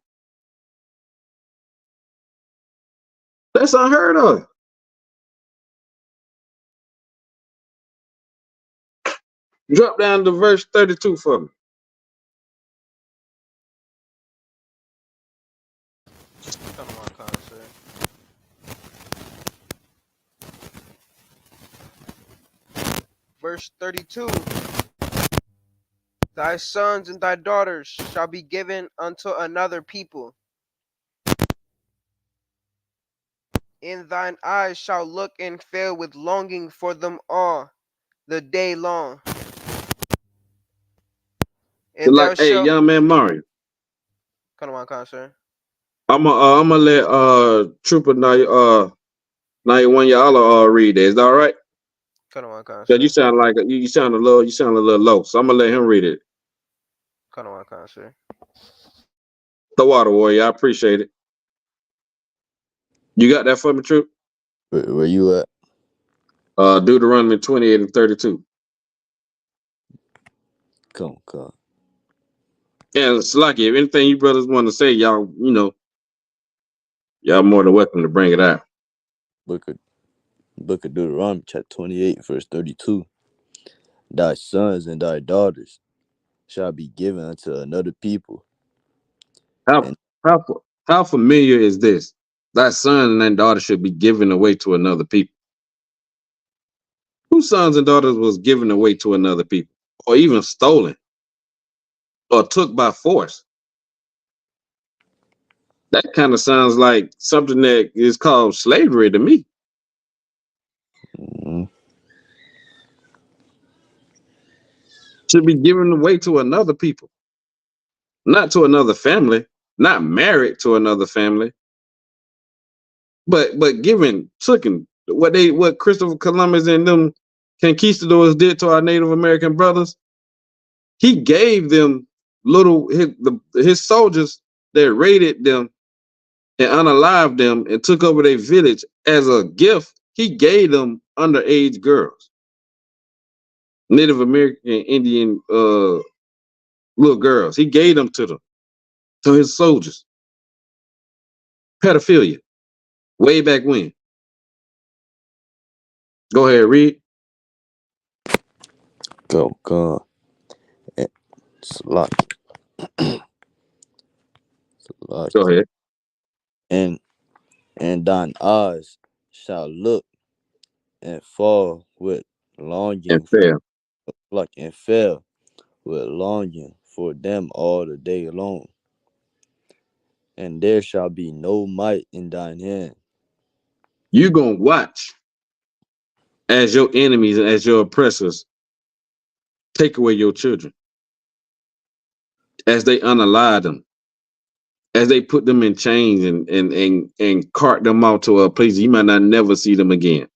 That's unheard of. Drop down to verse 32 for me. Come on, concert. Verse 32. Thy sons and thy daughters shall be given unto another people. And thine eyes shall look and fail with longing for them all the day long. And thou Like, hey, shalt young man Mario, come on, concert. I'm gonna let Trooper now one y'all read that. Is that all right? Come on, Cause you concert. sound like you sound a little low. So I'm gonna let him read it. Come on, concert. The water warrior, I appreciate it. You got that for me, Troop? Where you at? Deuteronomy 28 and 32. Come. And it's lucky. If anything you brothers want to say, y'all more than welcome to bring it out. Book of Deuteronomy, chapter 28, verse 32. Thy sons and thy daughters shall be given unto another people. How And how how familiar is this? Thy son and thy daughter should be given away to another people. Whose sons and daughters was given away to another people, or even stolen, or took by force? That kind of sounds like something that is called slavery to me. mm, Should be given away to another people, not to another family, not married to another family, but given, taken. What Christopher Columbus and them conquistadors did to our Native American brothers, he gave them his soldiers that raided them and unalived them and took over their village as a gift. He gave them underage girls, Native American Indian little girls. He gave them to his soldiers. Pedophilia, way back when. Go ahead, read. go. Salaki. Go ahead. And thine eyes shall look and fall with And longing fail. and fell with longing for them all the day long. And there shall be no might in thine hand. You gonna watch as your enemies and as your oppressors take away your children. as they unalive them, as they put them in chains and cart them out to a place you might not never see them again.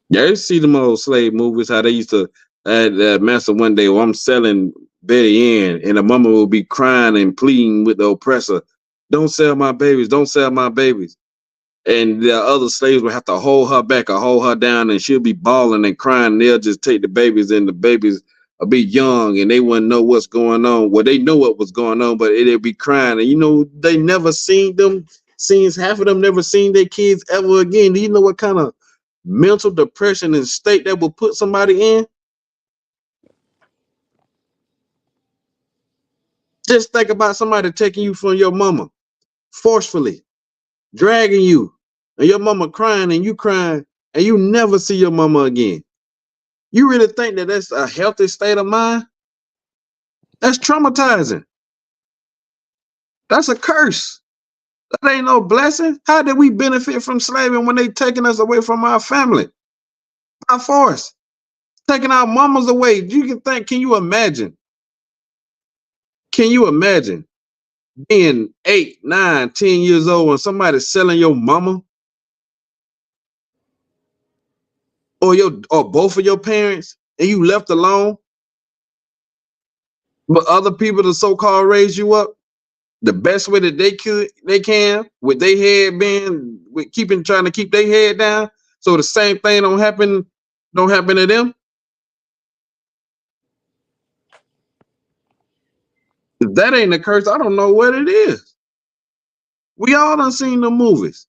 Yeah, you see them old slave movies, how they used to master one day, well, I'm selling Betty Ann, and the mama will be crying and pleading with the oppressor, don't sell my babies, don't sell my babies. And the other slaves will have to hold her back or hold her down, and she'll be bawling and crying. And they'll just take the babies, and the babies will be young, and they wouldn't know what's going on. Well, they know what was going on, but they'll be crying. And they never seen them. Since half of them never seen their kids ever again. Do you know what kind of mental depression and state that will put somebody in? Just think about somebody taking you from your mama forcefully, dragging you, and your mama crying and you crying, and you never see your mama again. You really think that that's a healthy state of mind? That's traumatizing. That's a curse. That ain't no blessing. How did we benefit from slavery when they taking us away from our family by force, taking our mamas away? Can you imagine? Can you imagine being 8, 9, 10 years old and somebody selling your mama or both of your parents and you left alone, but other people that so-called raised you up the best way that they can, with their head being, with trying to keep their head down, so the same thing don't happen to them. If that ain't a curse, I don't know what it is. We all done seen the movies,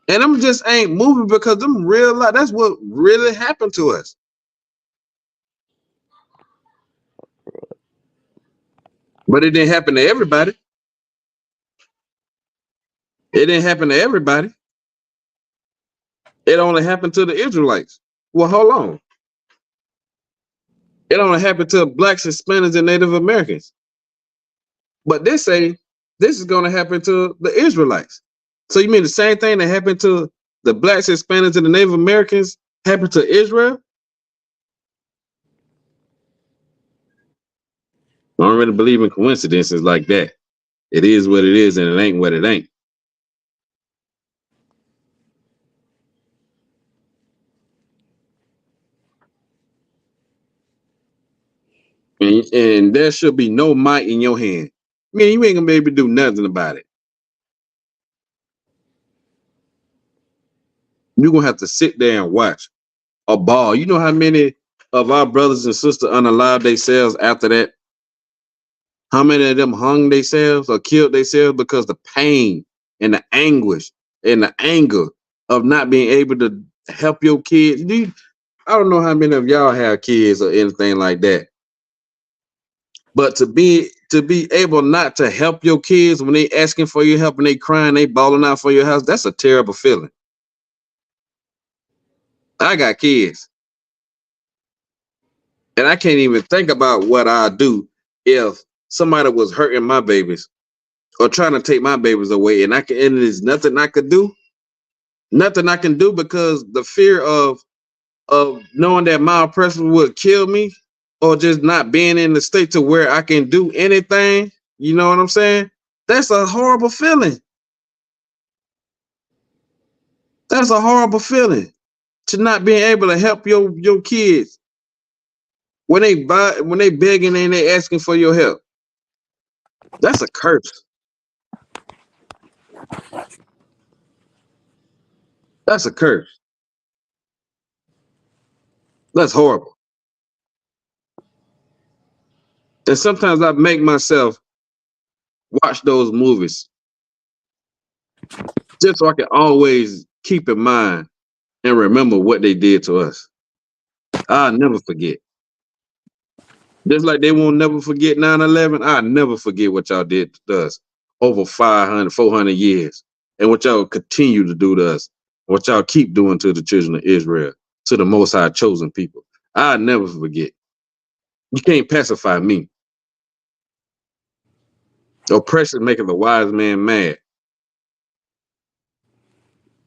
and them just ain't movies because them real life. That's what really happened to us. But it didn't happen to everybody. It didn't happen to everybody. It only happened to the Israelites. Well, hold on. It only happened to blacks, Hispanics, and Native Americans. But they say this is going to happen to the Israelites. So you mean the same thing that happened to the blacks, Hispanics, and the Native Americans happened to Israel? I don't really believe in coincidences like that. It is what it is, and it ain't what it ain't. And there should be no might in your hand. I mean, you ain't gonna be able to do nothing about it. You're gonna have to sit there and watch a ball. You know how many of our brothers and sisters unalived themselves after that? How many of them hung themselves or killed themselves because the pain and the anguish and the anger of not being able to help your kids? I don't know how many of y'all have kids or anything like that. But to be able not to help your kids when they asking for your help and they crying, they bawling out for your house, that's a terrible feeling. I got kids, and I can't even think about what I'd do if somebody was hurting my babies or trying to take my babies away, and there's nothing I could do. Nothing I can do because the fear of knowing that my oppressor would kill me, or just not being in the state to where I can do anything. You know what I'm saying? That's a horrible feeling. That's a horrible feeling to not being able to help your kids when they begging and they asking for your help. That's a curse. That's a curse. That's horrible. And sometimes I make myself watch those movies just so I can always keep in mind and remember what they did to us. I'll never forget. Just like they won't never forget 9/11, I'll never forget what y'all did to us over 500, 400 years, and what y'all continue to do to us, what y'all keep doing to the children of Israel, to the Most High chosen people. I'll never forget. You can't pacify me. Oppression making the wise man mad.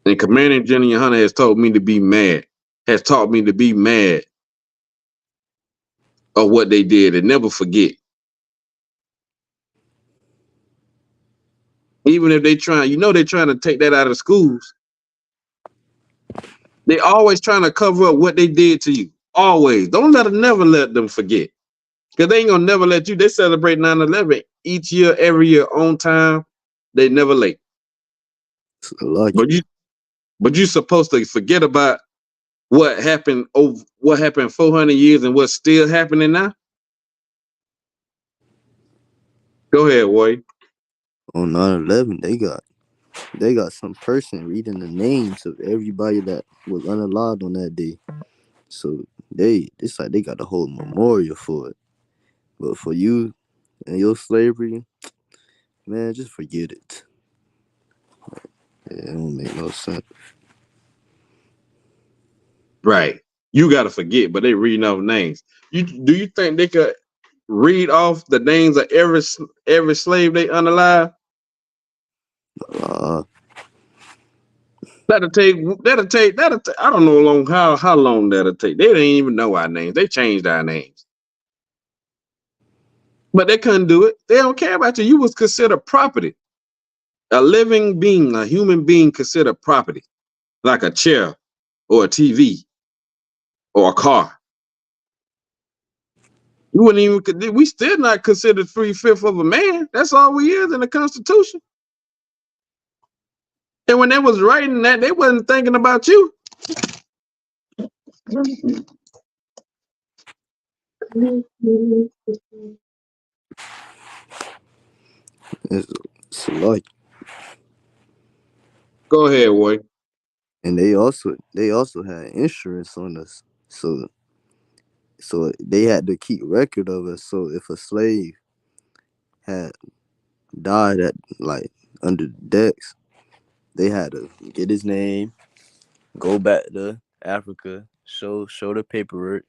And Commander General Hunter has taught me to be mad of what they did and never forget. Even if they try, they're trying to take that out of schools. They always trying to cover up what they did to you. Always. Never let them forget. Because they ain't gonna never let you. They celebrate 9/11 each year, every year, on time. They never late. Lucky. But you supposed to forget about what happened 400 years and what's still happening now. Go ahead, Wade. On 9/11, they got some person reading the names of everybody that was unalive on that day. So it's like they got a whole memorial for it. But for you and your slavery, man, just forget it. Yeah, it don't make no sense. Right. You gotta forget, but they reading off names. Do you think they could read off the names of every slave they unalive? Uh, That'll take. I don't know how long that'll take. They didn't even know our names. They changed our names, but they couldn't do it. They don't care about you. You was considered property. A living being, a human being, considered property, like a chair or a TV or a car. You wouldn't even. We still not considered 3/5 of a man. That's all we is in the Constitution. And when they was writing that, they wasn't thinking about you. it's, it's like, Go ahead, Roy. and they also had insurance on us. So they had to keep record of us. So if a slave had died at like under the decks, they had to get his name, go back to Africa, show the paperwork,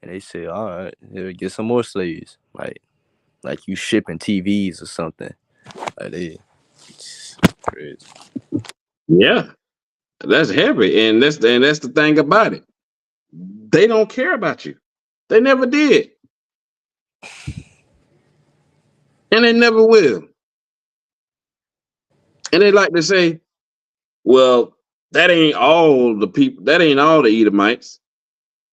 and they say, all right, here, get some more slaves. Like you shipping TVs or something. Like they crazy. Yeah, that's heavy, and that's the thing about it. They don't care about you. They never did, and they never will. And they like to say, "Well, that ain't all the people. That ain't all the Edomites.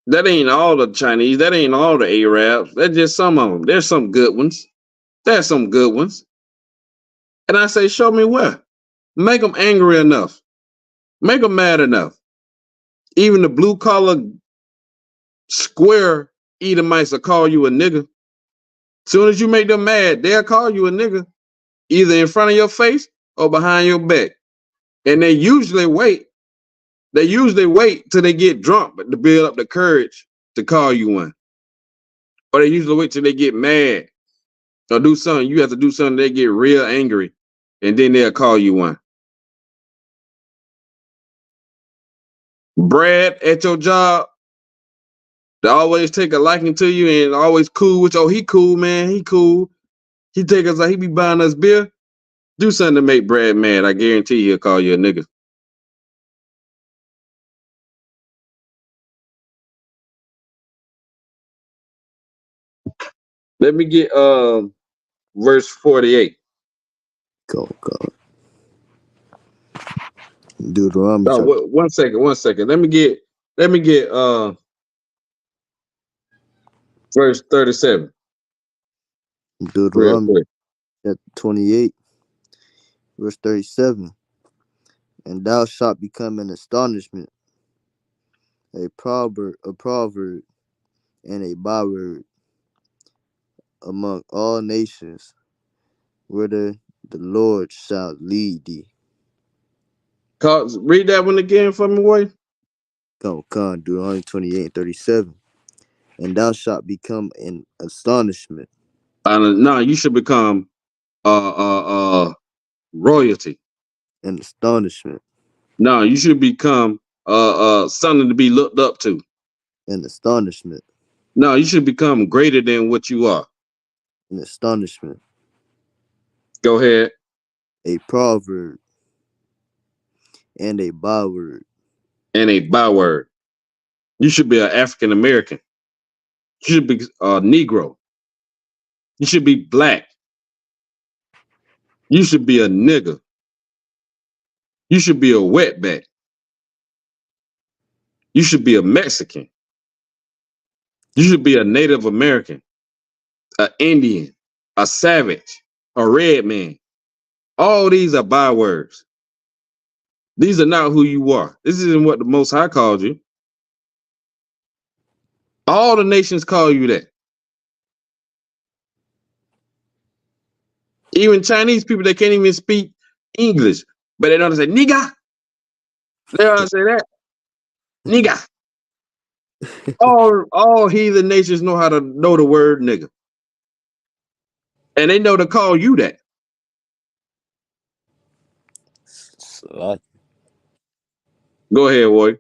That ain't all the Chinese. That ain't all the Arabs. That's just some of them. There's some good ones. There's some good ones." And I say, "Show me where. Make them angry enough. Make them mad enough. Even the blue collar square Edomites will call you a nigga. Soon as you make them mad, they'll call you a nigga, either in front of your face or behind your back. And they usually wait. They usually wait till they get drunk to build up the courage to call you one. Or they usually wait till they get mad or do something. You have to do something, they get real angry, and then they'll call you one. Brad at your job, they always take a liking to you and always cool with you. Oh, he cool, man. He cool. He take us like he be buying us beer. Do something to make Brad mad. I guarantee he'll call you a nigga. Let me get verse 48. Go. Deuteronomy Oh, chapter. 1 second. Let me get verse 37 real Deuteronomy quick. chapter 28, verse 37. And thou shalt become an astonishment, a proverb, and a byword among all nations, whither the Lord shall lead thee. Read that one again for me, boy. Come, Deuteronomy 28 and 37. And thou shalt become an astonishment. No, you should become royalty. An astonishment. No, you should become something to be looked up to. An astonishment. No, you should become greater than what you are. An astonishment. Go ahead. A proverb and a byword. And a byword. You should be an African American. You should be Negro. You should be black. You should be a nigger. You should be a wetback. You should be a Mexican. You should be a Native American, an Indian, a savage, a red man. All these are bywords. These are not who you are. This isn't what the Most High called you. All the nations call you that. Even Chinese people, they can't even speak English, but they know how to say nigga. They know how to say that. Nigga. All heathen nations know how to know the word nigga. And they know to call you that. So Go ahead, boy.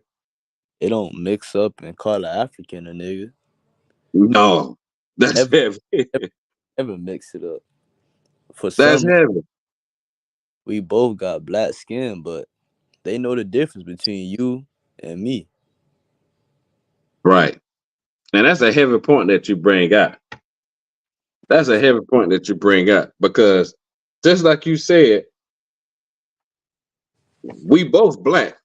they don't mix up and call an African a nigga. No. That's Ever, heavy. ever mix it up. For That's some, heavy. we both got black skin, but they know the difference between you and me. Right. And that's a heavy point that you bring out. That's a heavy point that you bring out because just like you said, we both black.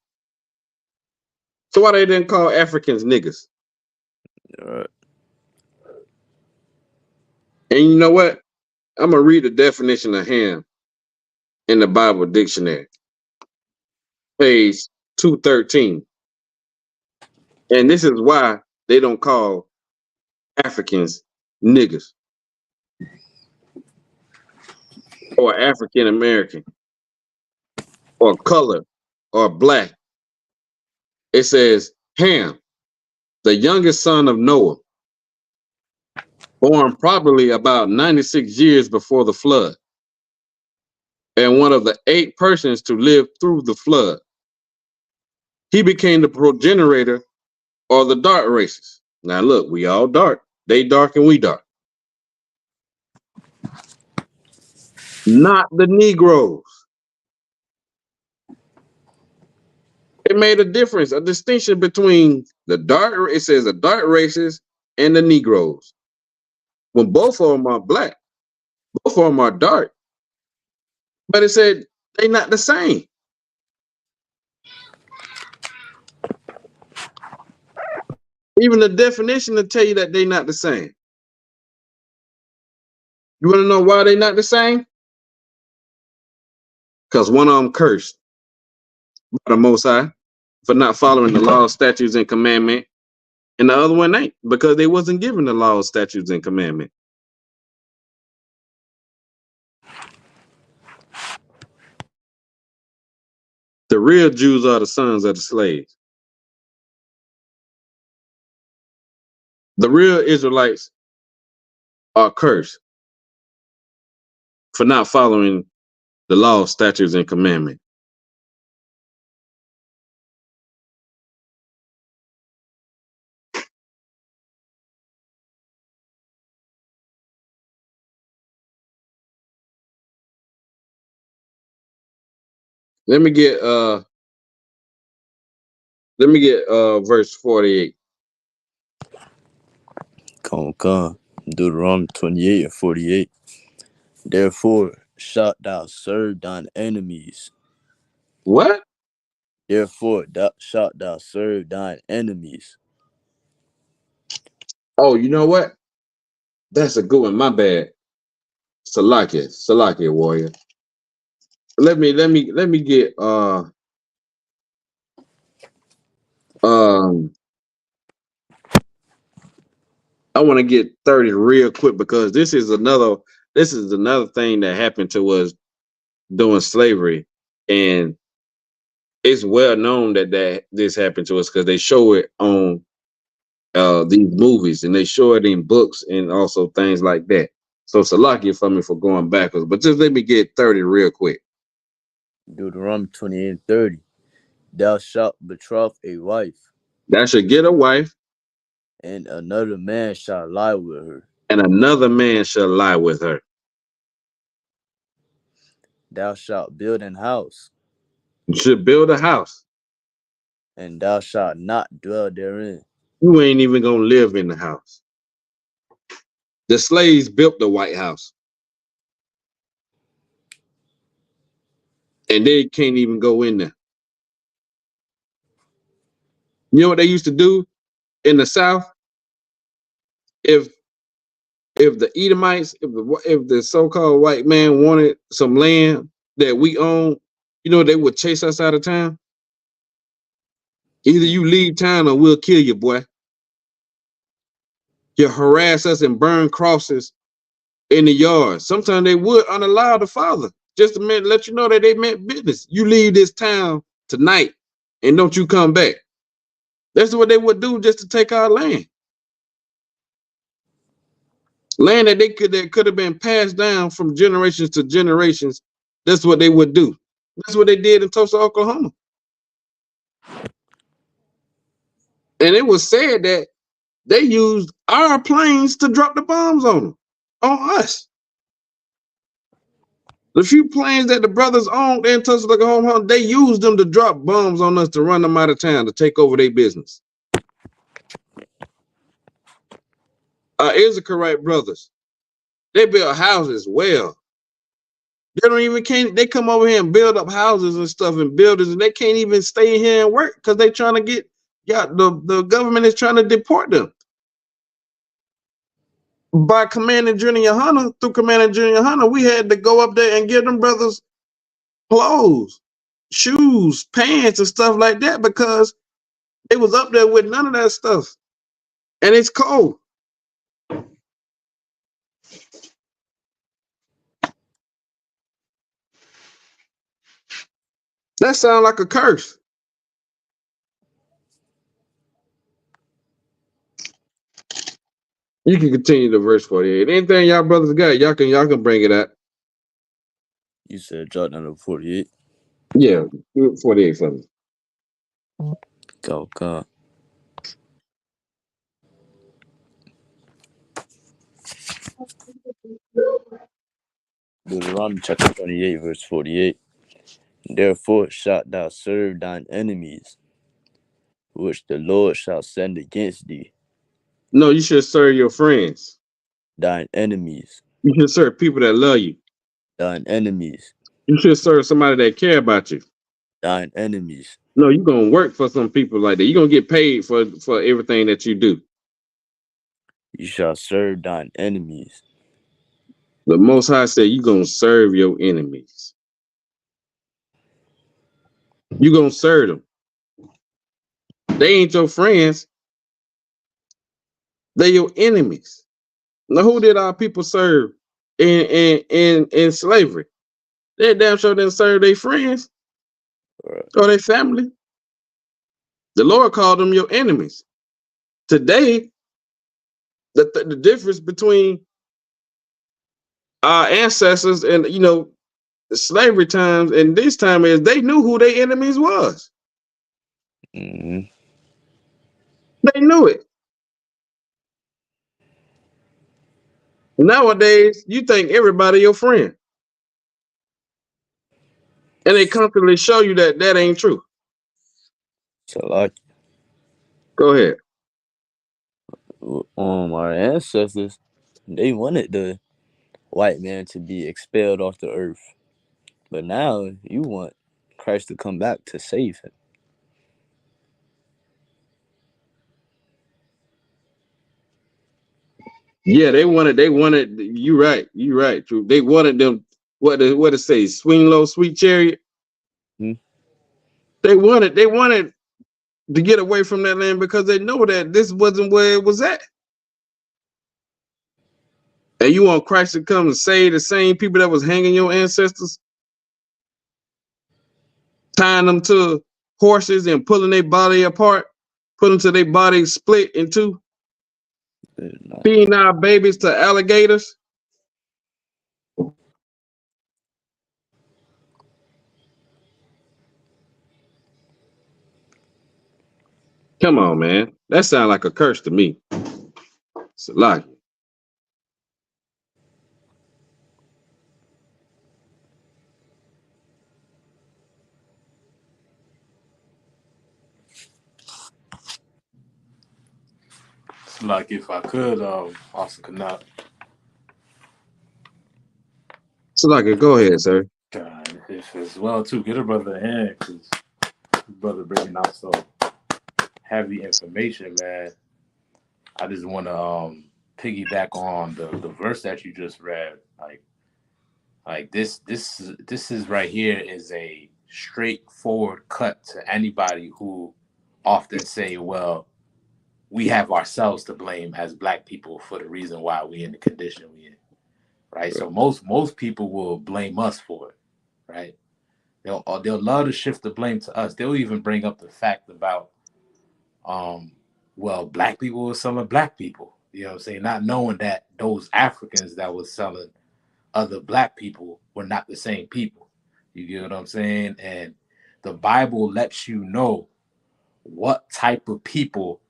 So why they didn't call Africans niggas? Right. And you know what? I'm gonna read the definition of ham in the Bible dictionary, page 213. And this is why they don't call Africans niggas or African American or color or black. It says Ham, the youngest son of Noah, born probably about 96 years before the flood, and one of the 8 persons to live through the flood. He became the progenitor or the dark races. Now look, we all dark. They dark and we dark. Not the Negroes. It made a difference, a distinction between the dark, it says the dark races and the Negroes. When both of them are black, both of them are dark. But it said they not the same. Even the definition will tell you that they not the same. You want to know why they not the same? Because one of them cursed by the Most High for not following the law, statutes, and commandment, and the other one ain't because they wasn't given the law, statutes, and commandment. The real Jews are the sons of the slaves. The real Israelites are cursed for not following the law, statutes, and commandment. Let me get verse 48. Come. Deuteronomy 28 and 48. Therefore shalt thou serve thine enemies. What? Therefore shalt thou serve thine enemies. Oh, you know what? That's a good one. My bad. Salakia, warrior. Let me get I want to get 30 real quick because this is another thing that happened to us during slavery, and it's well known that this happened to us because they show it on these movies and they show it in books and also things like that. So Salakia for me for going backwards, but just let me get 30 real quick. Deuteronomy 28 and 30. Thou shalt betroth a wife, Thou should get a wife, and another man shall lie with her. and another man shall lie with her. Thou shalt build an house, You should build a house. and thou shalt not dwell therein. You ain't even gonna live in the house. The slaves built the White House. And they can't even go in there. You know what they used to do in the South? If the Edomites, if the so-called white man wanted some land that we own, you know they would chase us out of town. Either you leave town or we'll kill you, boy. You harass us and burn crosses in the yard. Sometimes they would unallow the father just to let you know that they meant business. You leave this town tonight and don't you come back. That's what they would do just to take our land. Land that could have been passed down from generations to generations. That's what they would do. That's what they did in Tulsa, Oklahoma. And it was said that they used our planes to drop the bombs on us. The few planes that the brothers owned in Tulsa, Oklahoma, they used them to drop bombs on us to run them out of town to take over their business. Isupk brothers, they built houses well. They come over here and build up houses and stuff and buildings, and they can't even stay here and work because they trying to get, the government is trying to deport them. By Commanding General Hunter, through Commanding General Hunter, we had to go up there and give them brothers clothes, shoes, pants, and stuff like that because they was up there with none of that stuff. And it's cold. That sounds like a curse. You can continue to verse 48. Anything y'all brothers got, y'all can bring it out. You said drop down to 48? Yeah, 48 for me. Go. Deuteronomy chapter 28, verse 48. Therefore shalt thou serve thine enemies, which the Lord shall send against thee. No, you should serve your friends. Thine enemies. You should serve people that love you. Thine enemies. You should serve somebody that care about you. Thine enemies. No, you're going to work for some people like that. You're going to get paid for everything that you do. You shall serve thine enemies. The Most High said you're going to serve your enemies. You're going to serve them. They ain't your friends. They're your enemies. Now, who did our people serve in slavery? They damn sure didn't serve their friends or their family. The Lord called them your enemies. Today, the difference between our ancestors and the slavery times and this time is they knew who their enemies was. Mm-hmm. They knew it. Nowadays, you think everybody your friend. And they constantly show you that ain't true. So like, Go ahead. Our ancestors, they wanted the white man to be expelled off the earth. But now you want Christ to come back to save him. Yeah, they wanted, you right, true. They wanted them, what it say, swing low, sweet chariot. Hmm? They wanted to get away from that land because they know that this wasn't where it was at. And you want Christ to come and save the same people that was hanging your ancestors, tying them to horses and pulling their body apart, putting to their body split in two, feeding our babies to alligators. Come on, man. That sounds like a curse to me. It's a lie. Like if I could, also could not. So like, go ahead, sir. God, if it's well too, get a brother a hand because brother bringing out so heavy information, man. I just want to piggyback on the verse that you just read. Like this is right here is a straightforward cut to anybody who often say, well, we have ourselves to blame as black people for the reason why we in the condition we in. Right. So most people will blame us for it. Right. They'll love to shift the blame to us. They'll even bring up the fact about um well, black people were selling black people. You know what I'm saying? Not knowing that those Africans that was selling other black people were not the same people. You get what I'm saying? And the Bible lets you know what type of people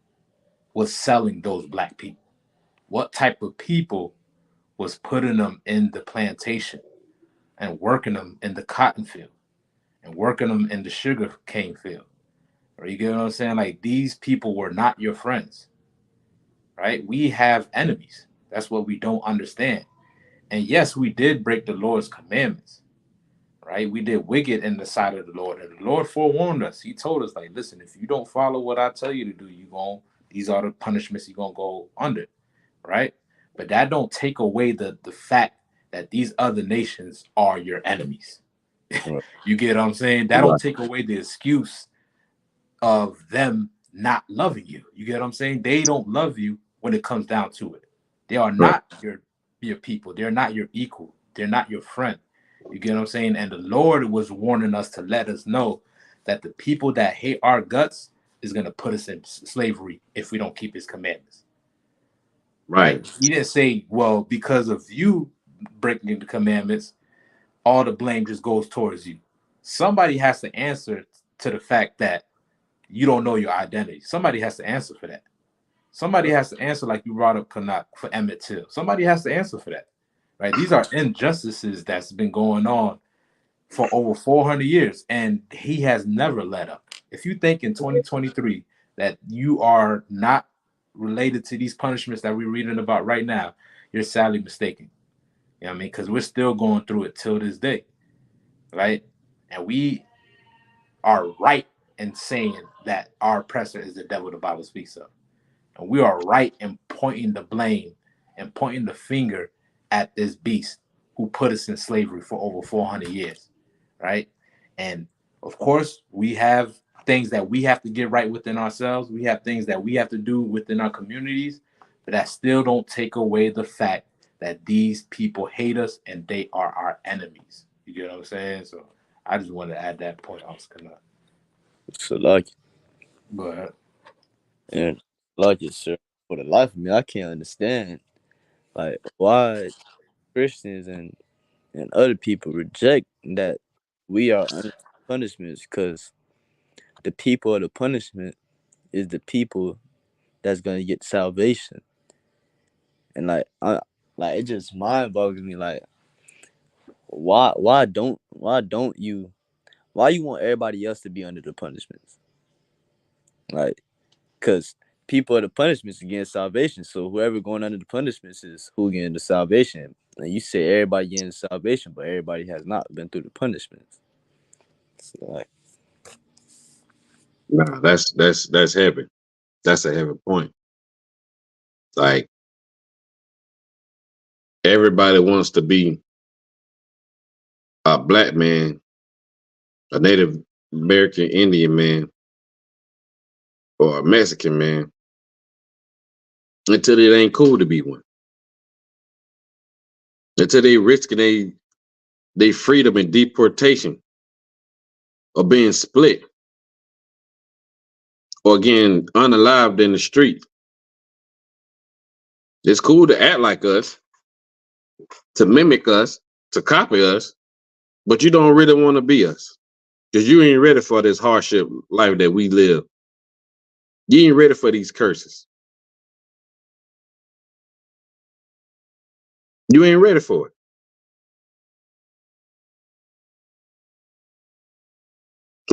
was selling those black people. What type of people was putting them in the plantation and working them in the cotton field and working them in the sugar cane field. Or you get what I'm saying? Like these people were not your friends, right? We have enemies. That's what we don't understand. And yes, we did break the Lord's commandments, right? We did wicked in the sight of the Lord. And the Lord forewarned us. He told us, like, listen, if you don't follow what I tell you to do, these are the punishments you're gonna go under, right? But that don't take away the fact that these other nations are your enemies. Right. You get what I'm saying? That don't Right. take away the excuse of them not loving you. You get what I'm saying? They don't love you when it comes down to it. They are Right. not your people. They're not your equal. They're not your friend. You get what I'm saying? And the Lord was warning us to let us know that the people that hate our guts is going to put us in slavery if we don't keep his commandments. Right? Right. He didn't say, well, because of you breaking the commandments, all the blame just goes towards you. Somebody has to answer to the fact that you don't know your identity. Somebody has to answer for that. Somebody has to answer, like you brought up Kanak for Emmett Till. Somebody has to answer for that, right? These are injustices that's been going on for over 400 years, and he has never let up. If you think in 2023 that you are not related to these punishments that we're reading about right now, you're sadly mistaken. You know what I mean? Because we're still going through it till this day, right? And we are right in saying that our oppressor is the devil the Bible speaks of. And we are right in pointing the blame and pointing the finger at this beast who put us in slavery for over 400 years, right? And of course, we have things that we have to get right within ourselves. We have things that we have to do within our communities, but that still don't take away the fact that these people hate us and they are our enemies. You get what I'm saying? So I just wanted to add that point. I was gonna, So like, but and like it, sir. For the life of me, I can't understand like why Christians and other people reject that we are under punishments because the people of the punishment is the people that's gonna get salvation. And like it just mind boggles me like why you want everybody else to be under the punishments? Like, cause people are the punishments against salvation. So whoever going under the punishments is who getting the salvation. And you say everybody getting the salvation, but everybody has not been through the punishments. So like, Nah, that's heavy. That's a heavy point. Like everybody wants to be a black man, a Native American Indian man, or a Mexican man until it ain't cool to be one. Until they risking they freedom and deportation or being split or getting unalived in the street. It's cool to act like us, to mimic us, to copy us, but you don't really want to be us because you ain't ready for this hardship life that we live. You ain't ready for these curses. You ain't ready for it.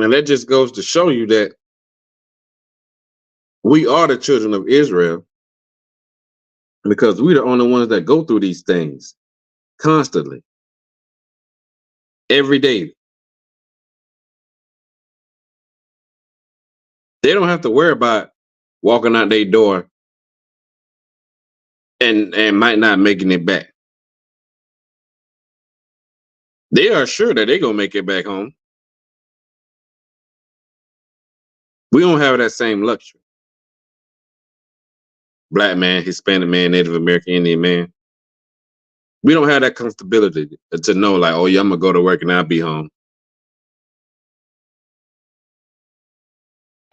And that just goes to show you that we are the children of Israel because we're the only ones that go through these things constantly. every day. They don't have to worry about walking out their door and might not making it back. They are sure that they're gonna make it back home. We don't have that same luxury. Black man, Hispanic man, Native American, Indian man. We don't have that comfortability to know, like, oh yeah, I'm gonna go to work and I'll be home.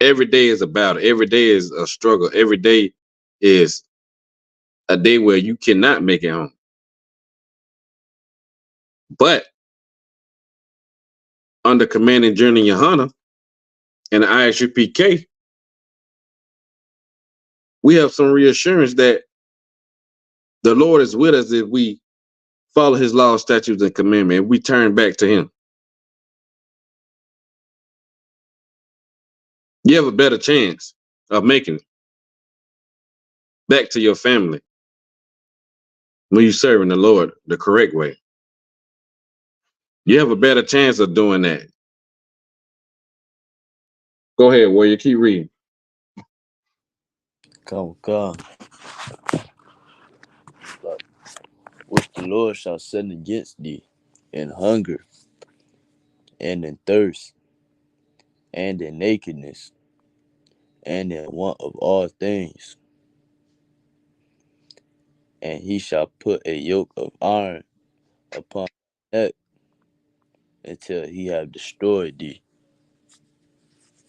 Every day is a battle. Every day is a struggle. Every day is a day where you cannot make it home. But under Commanding General Yohana and the ISUPK, we have some reassurance that the Lord is with us if we follow his laws, statutes, and commandments, and we turn back to him. You have a better chance of making it back to your family when you're serving the Lord the correct way. You have a better chance of doing that. Go ahead, Warrior, keep reading. Come. Which the Lord shall send against thee in hunger, and in thirst, and in nakedness, and in want of all things. And he shall put a yoke of iron upon thy neck until he have destroyed thee.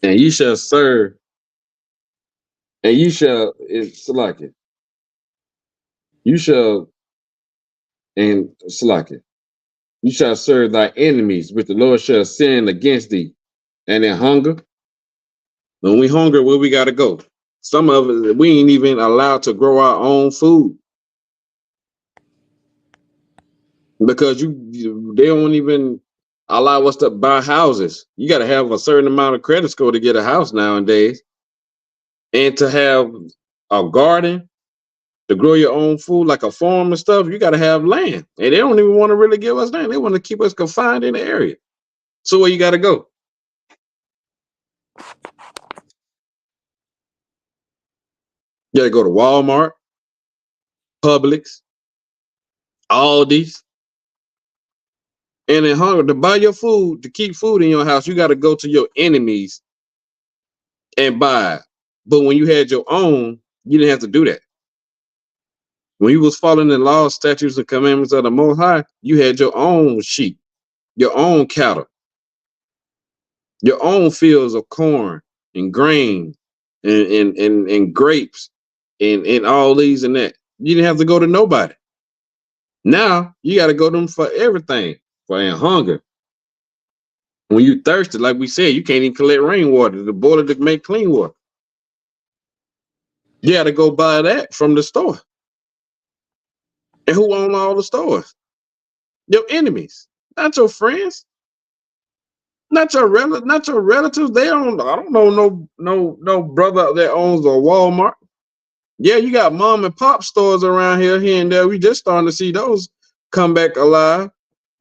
And you shall serve, and you shall, it's like it. You shall, and it's like it. You shall serve thy enemies, which the Lord shall send against thee. And in hunger, when we hunger, where we got to go? Some of us, we ain't even allowed to grow our own food because they don't even allow us to buy houses. You got to have a certain amount of credit score to get a house nowadays, and to have a garden to grow your own food, like a farm and stuff. You got to have land, and they don't even want to really give us land. They want to keep us confined in the area. So where you got to go? You got to go to Walmart, Publix, Aldi's. And in hunger, to buy your food, to keep food in your house, you got to go to your enemies and buy it. But when you had your own, you didn't have to do that. When you was following the laws, statutes, and commandments of the Most High, you had your own sheep, your own cattle, your own fields of corn and grain and grapes and all these and that. You didn't have to go to nobody. Now you got to go to them for everything, for in hunger. When you thirsty, like we said, you can't even collect rainwater, the boiler to make clean water. You got to go buy that from the store. And who own all the stores? Your enemies, not your friends, not your relatives. They own. I don't know no brother that owns a Walmart. Yeah, you got mom and pop stores around here and there. We just starting to see those come back alive.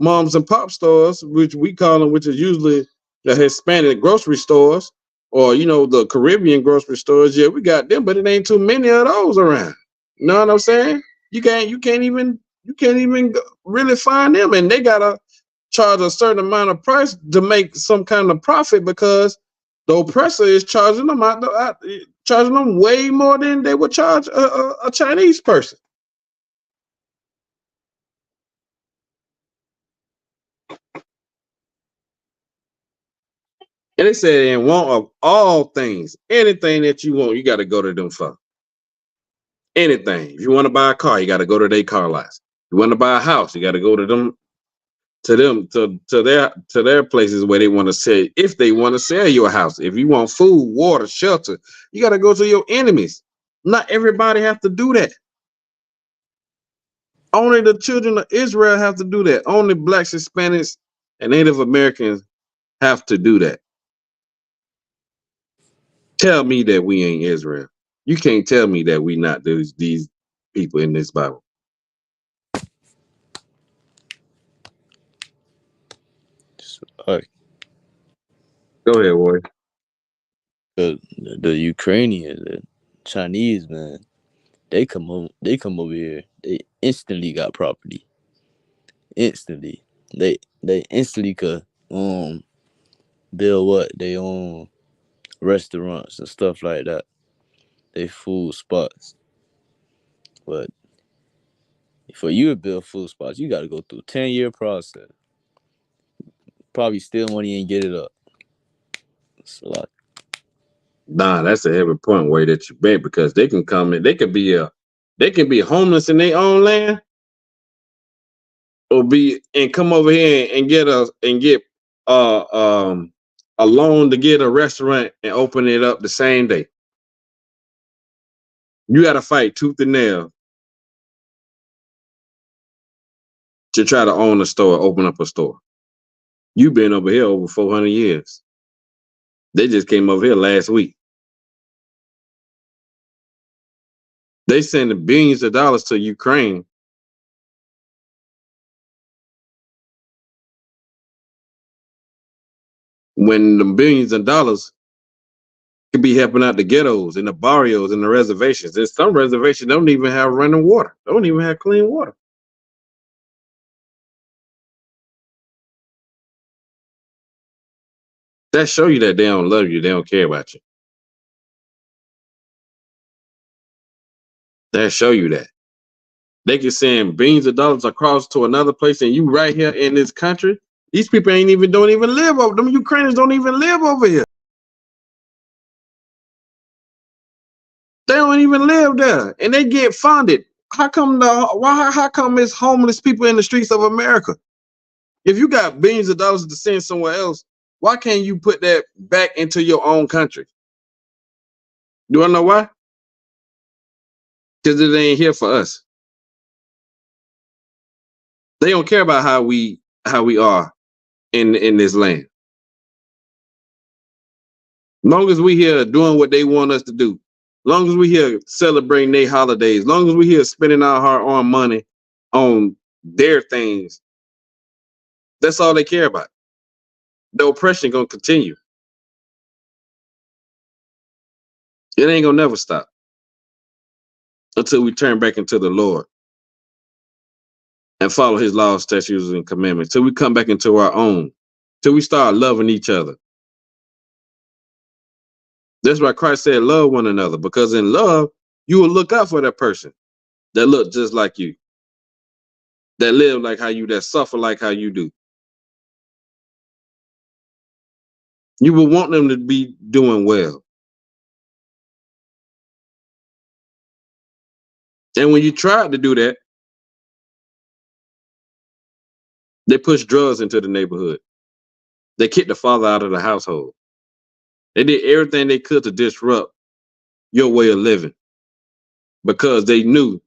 Moms and pop stores, which we call them, which is usually the Hispanic grocery stores, or the Caribbean grocery stores. Yeah, we got them, but it ain't too many of those around. You know what I'm saying? You can't even really find them, and they gotta charge a certain amount of price to make some kind of profit because the oppressor is charging them way more than they would charge a Chinese person. And they said, in want of all things, anything that you want, you got to go to them for. Anything. If you want to buy a car, you got to go to their car lots. You want to buy a house, you got to go to them, to their places where they want to sell. If they want to sell your house, if you want food, water, shelter, you got to go to your enemies. Not everybody have to do that. Only the children of Israel have to do that. Only blacks, Hispanics, and Native Americans have to do that. Tell me that we ain't Israel. You can't tell me that we not these people in this Bible. Like Go ahead, Warrior. the Ukrainians, the Chinese, man, they come over here. They instantly got property. Instantly. They instantly could build what? They own restaurants and stuff like that. They food spots. But for you to build food spots, you gotta go through a 10-year process. Probably steal money and get it up. It's a lot. Nah, that's a heavy point way that you bet because they can come in, they could be homeless in their own land or be and come over here and get uh um a loan to get a restaurant and open it up the same day. You gotta fight tooth and nail to try to own a store, open up a store. You've been over here over 400 years. They just came over here last week. They sending billions of dollars to Ukraine when the billions of dollars could be helping out the ghettos and the barrios and the reservations. And some reservations don't even have running water. Don't even have clean water. That show you that they don't love you. They don't care about you. That show you that. They can send billions of dollars across to another place and you right here in this country. These people don't even live over. Them Ukrainians don't even live over here. They don't even live there. And they get funded. How come it's homeless people in the streets of America? If you got billions of dollars to send somewhere else, why can't you put that back into your own country? Do I know why? Because it ain't here for us. They don't care about how we are in this land. Long as we here doing what they want us to do, long as we here celebrating their holidays, long as we here spending our hard-earned money on their things, that's all they care about. The oppression gonna continue. It ain't gonna never stop until we turn back into the Lord and follow his laws, statutes, and commandments, till we come back into our own, till we start loving each other. That's why Christ said, love one another, because in love, you will look out for that person that look just like you, that live like how you, that suffer like how you do. You will want them to be doing well. And when you tried to do that, they pushed drugs into the neighborhood. They kicked the father out of the household. They did everything they could to disrupt your way of living because they knew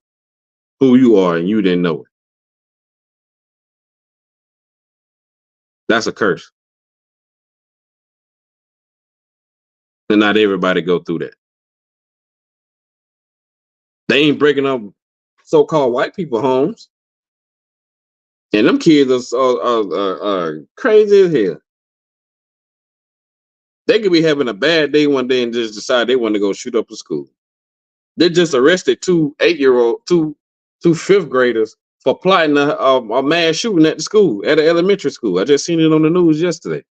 who you are and you didn't know it. That's a curse. And not everybody go through that. They ain't breaking up so-called white people homes. And them kids are crazy as hell. They could be having a bad day one day and just decide they want to go shoot up a school. They just arrested two fifth graders for plotting a mass shooting at the school, at an elementary school. I just seen it on the news yesterday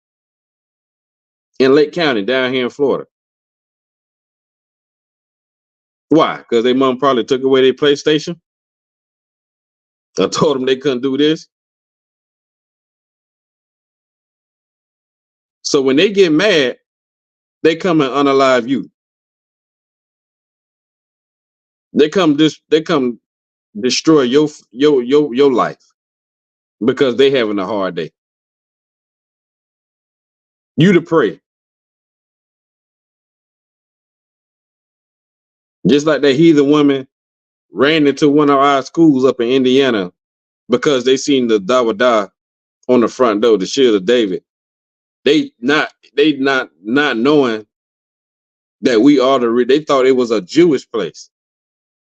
in Lake County, down here in Florida. Why? Because their mom probably took away their PlayStation. I told them they couldn't do this. So when they get mad, they come and unalive you. They come destroy your life because they having a hard day. You to pray. Just like that heathen woman ran into one of our schools up in Indiana because they seen the Dawadah on the front door, the shield of David. They not knowing that we are they thought it was a Jewish place.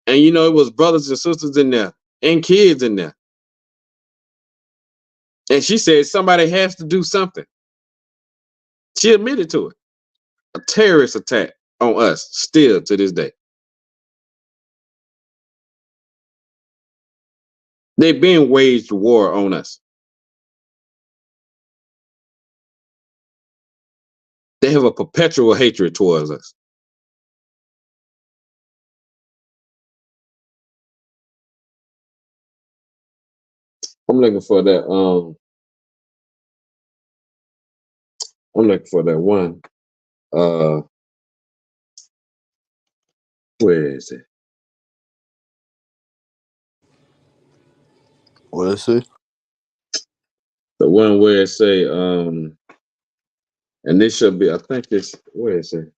And you know, it was brothers and sisters in there and kids in there. And she said somebody has to do something. She admitted to it. A terrorist attack on us still to this day. They've been waged war on us. They have a perpetual hatred towards us. I'm looking for that. I'm looking for that one. Where is it? What is it? The one where it say, and this should be, I think it's, where is it?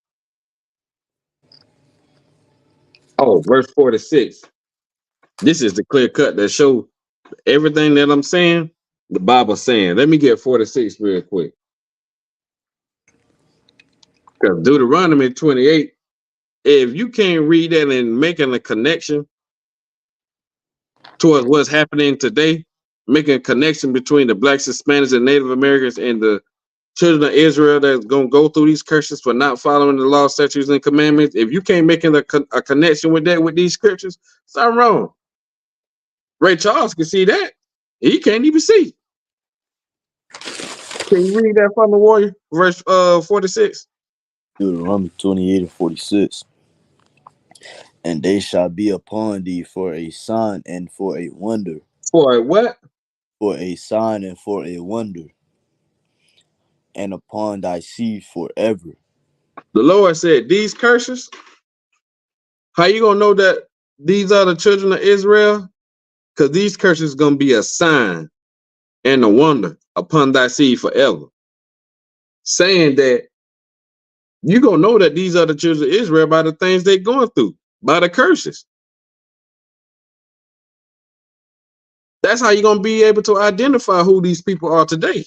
Oh, verse 46. This is the clear cut that show everything that I'm saying, the Bible's saying. Let me get 46 real quick. Because Deuteronomy 28, if you can't read that and making a connection towards what's happening today, making a connection between the blacks, Hispanics, and Native Americans and the children of Israel that's going to go through these curses for not following the law, statutes, and commandments, if you can't make a connection with that, with these scriptures, something wrong. Ray Charles can see that. He can't even see. Can you read that from the Warrior? Verse 46. Deuteronomy 28 and 46. And they shall be upon thee for a sign and for a wonder. For a what? For a sign and for a wonder. And upon thy seed forever. The Lord said, these curses, how you going to know that these are the children of Israel? Because these curses going to be a sign and a wonder upon thy seed forever. Saying that you're going to know that these are the children of Israel by the things they're going through, by the curses. That's how you're going to be able to identify who these people are today.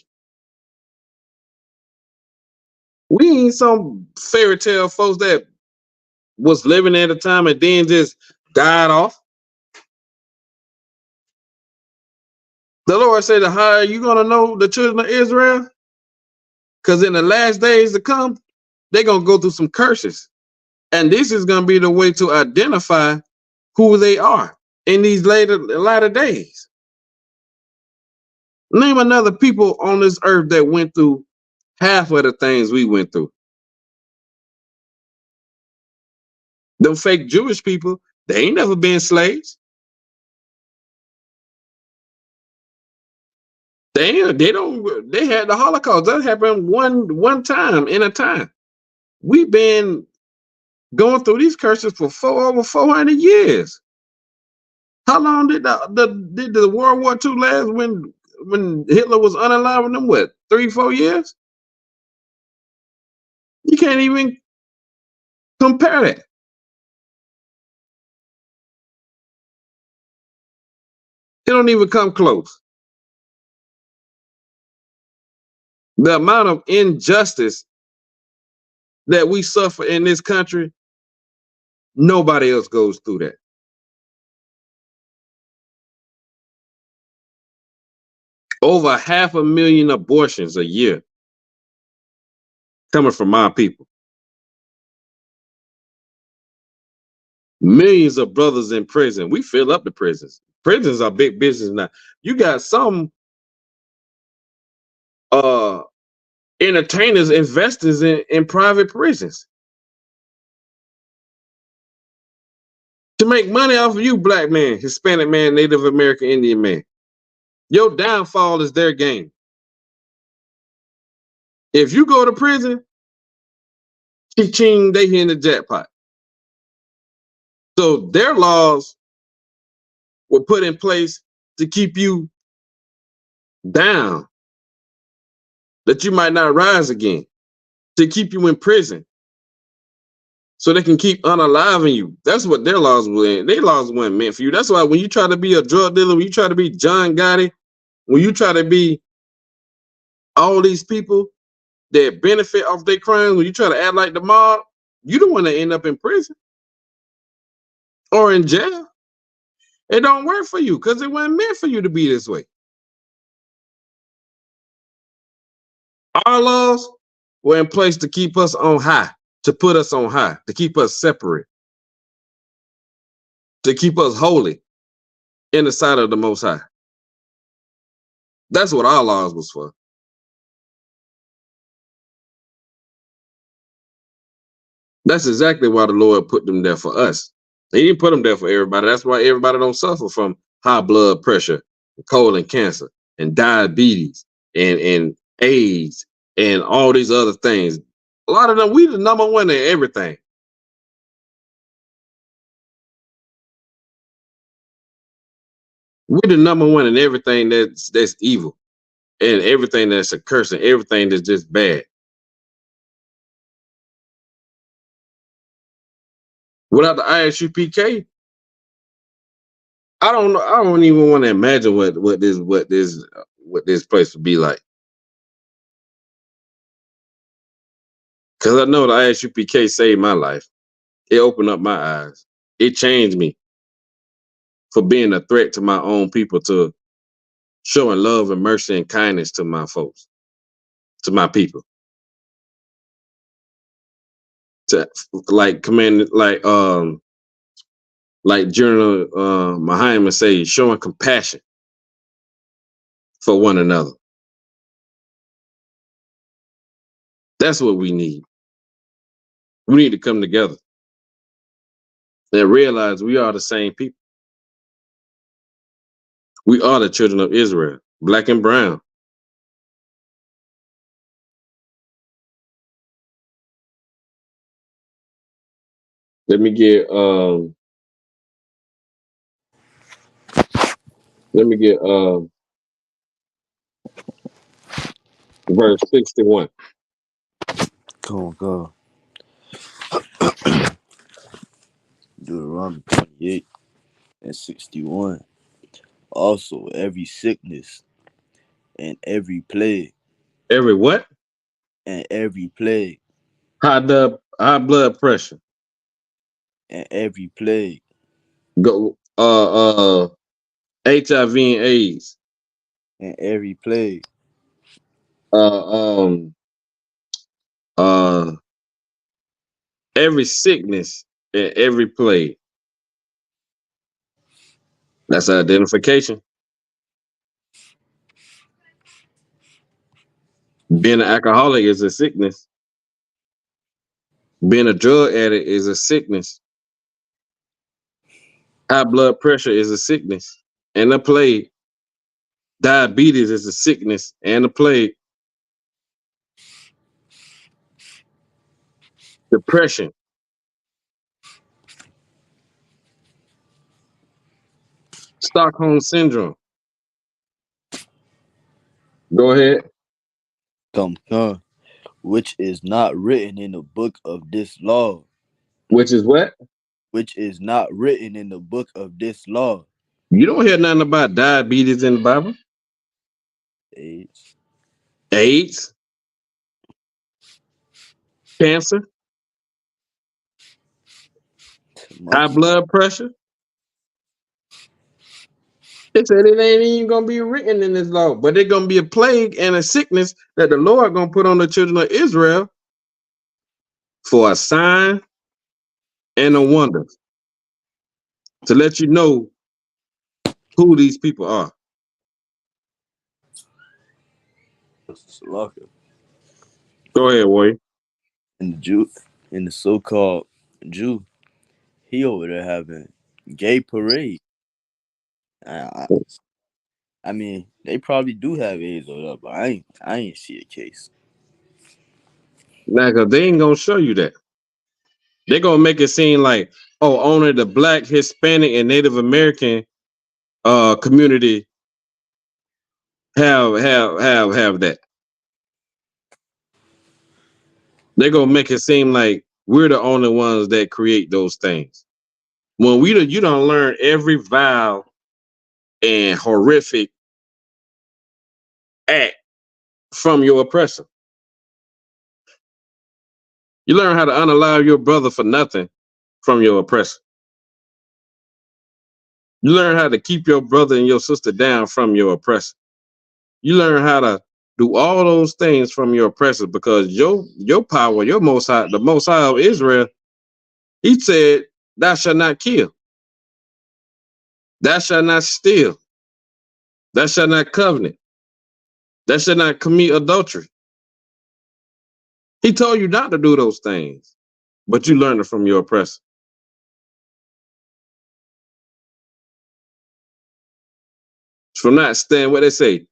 We ain't some fairy tale folks that was living at a time and then just died off. The Lord said, how are you going to know the children of Israel? Because in the last days to come, they're going to go through some curses. And this is going to be the way to identify who they are in these latter days. Name another people on this earth that went through half of the things we went through. Them fake Jewish people, they ain't never been slaves. They had the Holocaust. That happened one time in a time. We've been going through these curses for over 400 years. How long did the World War II last when Hitler was unalive in them, what, 3-4 years? You can't even compare that. It don't even come close. The amount of injustice that we suffer in this country, nobody else goes through that. Over 500,000 abortions a year coming from our people. Millions of brothers in prison. We fill up the prisons. Prisons are big business now. You got some entertainers, investors in private prisons to make money off of you, black man, Hispanic man, Native American, Indian man. Your downfall is their game. If you go to prison, ching, they hit the jackpot. So their laws were put in place to keep you down, that you might not rise again, to keep you in prison, so they can keep unaliving you. That's what their laws were. Their laws weren't meant for you. That's why when you try to be a drug dealer, when you try to be John Gotti, when you try to be all these people that benefit off their crimes, when you try to act like the mob, you don't want to end up in prison or in jail. It don't work for you because it wasn't meant for you to be this way. Our laws, were in place to keep us on high, to put us on high, to keep us separate, to keep us holy in the sight of the Most High. That's what our laws was for. That's exactly why the Lord put them there for us. He didn't put them there for everybody. That's why everybody don't suffer from high blood pressure, colon cancer, and diabetes, and AIDS, and all these other things. A lot of them, we the number one in everything. We're the number one in everything that's evil, and everything that's a curse, and everything that's just bad. Without the ISUPK, I don't know. I don't even want to imagine what this place would be like. Because I know the ISUPK saved my life. It opened up my eyes. It changed me for being a threat to my own people, to showing love and mercy and kindness to my folks, to my people. To like command, like General Muhammad say, showing compassion for one another. That's what we need. We need to come together and realize we are the same people. We are the children of Israel, black and brown. Let me get verse 61. Come on. Deuteronomy 28 and 61. Also, every sickness and every plague Every what? and every plague High blood pressure. and every plague Go HIV and AIDS. and every plague Uh um uh every sickness and every plague. That's identification. Being an alcoholic is a sickness. Being a drug addict is a sickness. High blood pressure is a sickness and a plague. Diabetes is a sickness and a plague. Depression. Stockholm syndrome. Go ahead. come, which is not written in the book of this law. Which is what? Which is not written in the book of this law. You don't hear nothing about diabetes in the Bible. AIDS, AIDS, cancer, high monkey. blood pressure. It said it ain't even gonna be written in this law, but it's gonna be a plague and a sickness that the Lord gonna put on the children of Israel for a sign and a wonder, to let you know who these people are. Salaka. Go ahead, Warrior. And the Jew, and the so-called Jew, he over there having gay parade. I, I mean, they probably do have AIDS over there, but I ain't see a case. Now, cause they ain't gonna show you that. They're gonna make it seem like, oh, only the Black, Hispanic, and Native American community have that. They're gonna make it seem like we're the only ones that create those things. When you don't learn every vile and horrific act from your oppressor. You learn how to unalive your brother for nothing from your oppressor. You learn how to keep your brother and your sister down from your oppressor. You learn how to Do all those things from your oppressor, because your power, your most high, the most high of Israel, he said, thou shalt not kill, thou shalt not steal, thou shalt not covenant, thou shalt not commit adultery. He told you not to do those things, but you learned it from your oppressor. From not standing, what they say,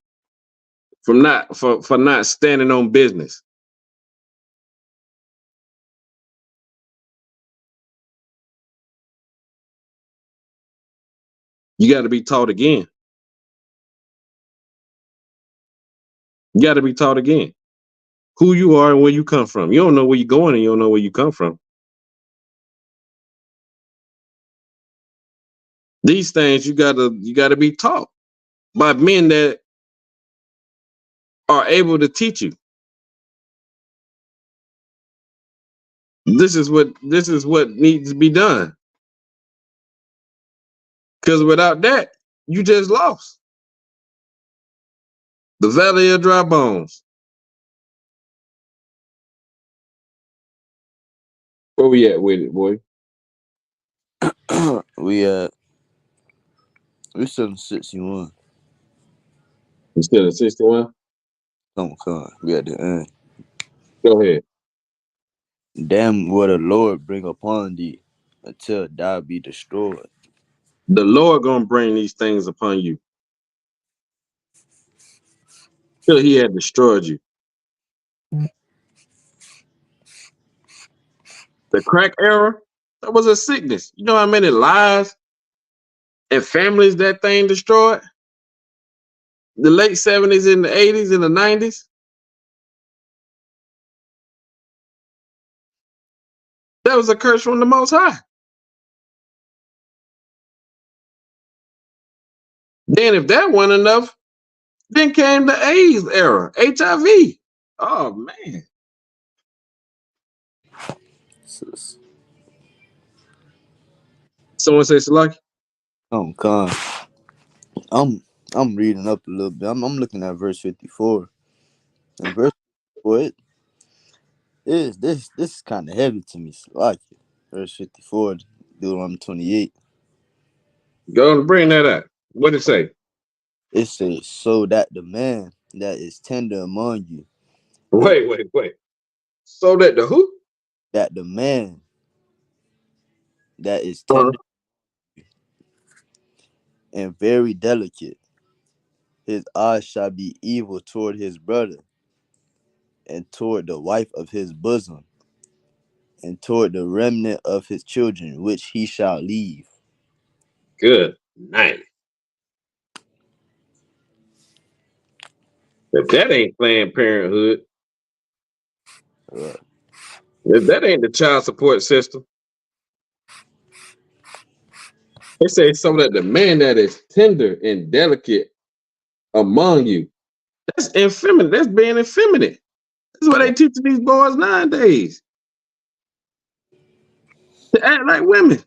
from not for not standing on business. You got to be taught again. You got to be taught again who you are and where you come from. You don't know where you're going and you don't know where you come from. These things you gotta be taught by men that are able to teach you. This is what needs to be done. Because without that, you just lost. The valley of dry bones. Where we at with it, boy? we still in 61. You still at 61? Come on, we at the end. Go ahead. Damn what the Lord bring upon thee until thou be destroyed. The Lord gonna bring these things upon you till he had destroyed you. The crack era, that was a sickness. You know how many lives and families that thing destroyed? The late 70s and the 80s and the 90s. That was a curse from the Most High. Then, if that wasn't enough, then came the AIDS era, HIV. Oh man! Someone say Salaki? Come. I'm reading up a little bit. I'm looking at verse 54. And verse 54, this is kind of heavy to me. Like verse 54, Deuteronomy 28. Go and bring that up. What did it say? It says, so that the man that is tender among you, Wait. So that the who? that the man that is Uh-huh. tender and very delicate, his eyes shall be evil toward his brother, and toward the wife of his bosom, and toward the remnant of his children, which he shall leave. Good night. If that ain't Planned Parenthood, Right. if that ain't the child support system, they say so that the man that is tender and delicate among you, that's effeminate. That's being effeminate. That's what they teaching these boys nowadays. To act like women.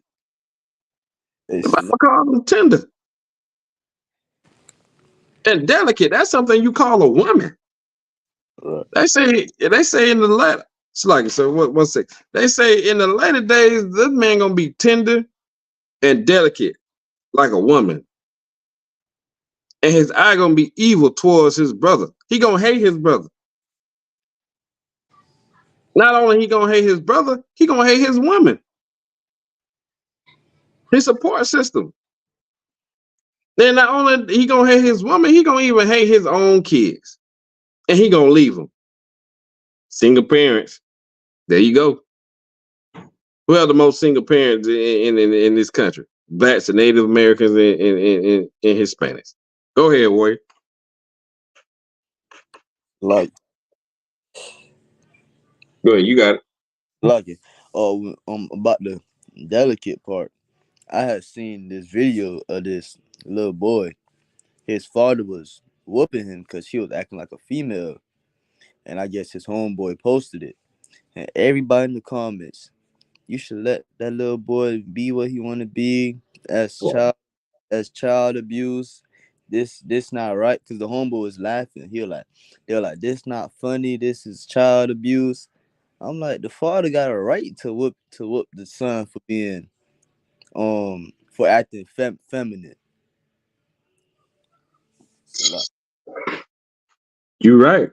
The It's Bible calls them tender and delicate. That's something you call a woman. right. They say in the latter. It's like so. One sec. They say in the later days, this man gonna be tender and delicate like a woman, and his eye gonna be evil towards his brother. He gonna hate his brother. Not only he gonna hate his brother, he gonna hate his woman, his support system. Then not only he gonna hate his woman, he gonna even hate his own kids, and he gonna leave them. Single parents. There you go. Who are the most single parents in this country? Blacks and Native Americans and Hispanics. Go ahead, Warrior. Like Go ahead. You got it. like it. Oh, about the delicate part. I had seen this video of this little boy. His father was whooping him because he was acting like a female, and I guess his homeboy posted it. And everybody in the comments, you should let that little boy be what he want to be. As child abuse, this not right, because the homeboy was laughing. They're like, this not funny. This is child abuse. I'm like, the father got a right to whoop the son for being for acting feminine. So like, You right.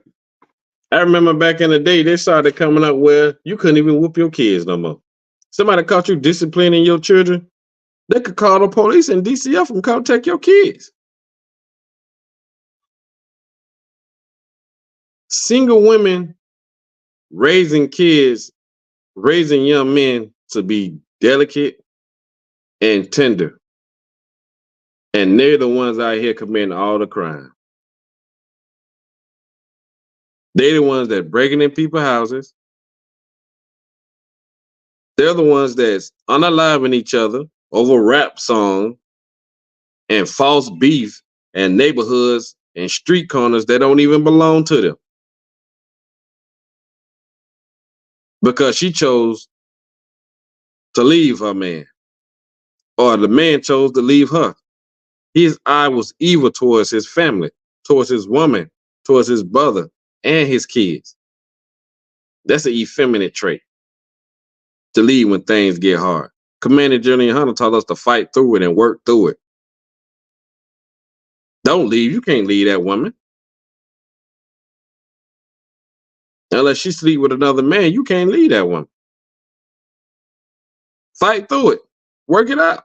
I remember back in the day, they started coming up where you couldn't even whoop your kids no more. Somebody caught you disciplining your children, they could call the police and DCF and come take your kids. Single women raising kids, raising young men to be delicate and tender. And they're the ones out here committing all the crime. They're the ones that breaking in people's houses. They're the ones that's unaliving each other over rap song and false beef and neighborhoods and street corners that don't even belong to them. Because she chose to leave her man, or the man chose to leave her. His eye was evil towards his family, towards his woman, towards his brother, and his kids. That's an effeminate trait, to leave when things get hard. Commander General Hunter taught us to fight through it and work through it. Don't leave. You can't leave that woman. Unless she sleep with another man, you can't leave that woman. Fight through it. Work it out.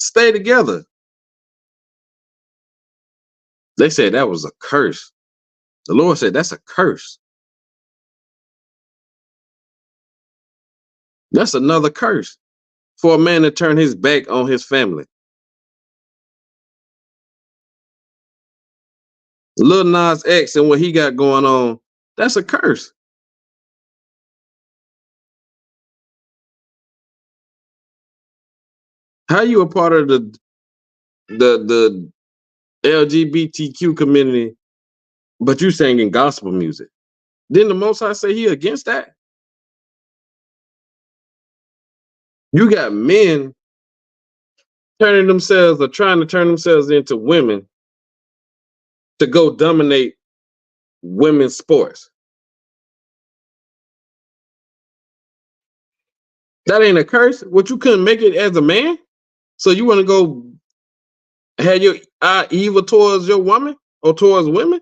Stay together. They said that was a curse. The Lord said that's a curse. That's another curse for a man to turn his back on his family. Lil Nas X and what he got going on, that's a curse. How you a part of the LGBTQ community, but you singing gospel music? Didn't the Most High say he against that? You got men turning themselves or trying to turn themselves into women to go dominate women's sports. That ain't a curse. What, you couldn't make it as a man? So you want to go have your eye evil towards your woman or towards women?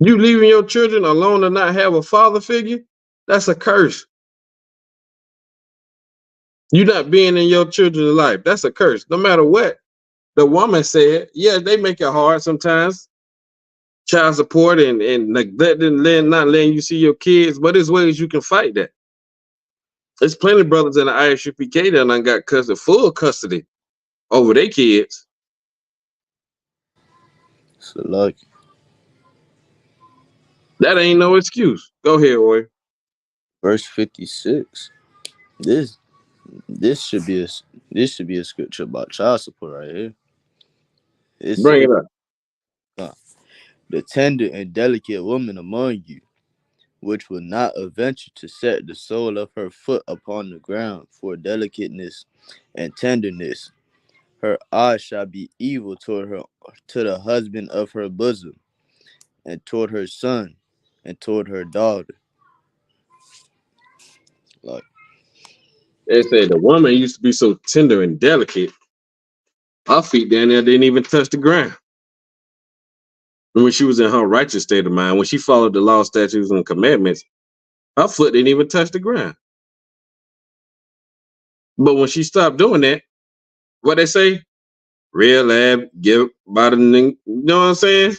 You leaving your children alone to not have a father figure? That's a curse. You not being in your children's life. That's a curse. No matter what the woman said, yeah, they make it hard sometimes. Child support and neglecting, not letting you see your kids, but there's ways you can fight that. There's plenty of brothers in the ISUPK that done got full custody over their kids. so like That ain't no excuse. Go ahead, Roy. verse 56. This this should be a scripture about child support right here. It Bring says, it up. the tender and delicate woman among you, which will not adventure to set the sole of her foot upon the ground for delicateness and tenderness. Her eye shall be evil to the husband of her bosom, and toward her son, and toward her daughter. Like, They said the woman used to be so tender and delicate. Her feet down there didn't even touch the ground. And when she was in her righteous state of mind, when she followed the law, statutes, and commandments, her foot didn't even touch the ground. But when she stopped doing that, what they say? Real lab, give by the you know what I'm saying?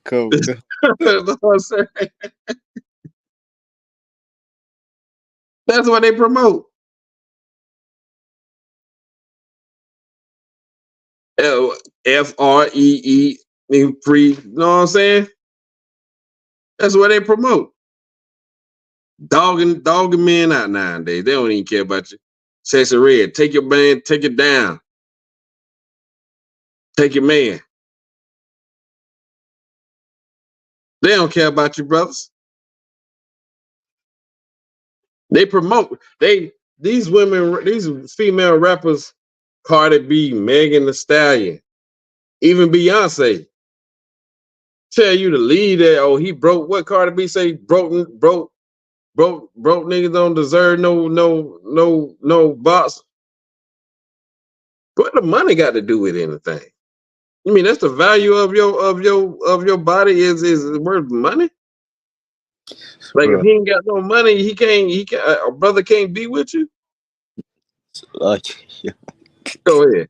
come. That's what I'm saying. That's what they promote. FREE, free, you know what I'm saying? That's what they promote. Dogging men out nowadays. They don't even care about you. Sexy Red, take your man, take it down. Take your man. They don't care about you, brothers. They promote these women, these female rappers, Cardi B, Megan Thee Stallion, even Beyonce, tell you to leave that. Oh, he broke. What Cardi B say? Broke niggas don't deserve no box. What the money got to do with anything? You mean that's the value of your body is worth money? Like if Bro, he ain't got no money, he can't a brother can't be with you. like, Go ahead.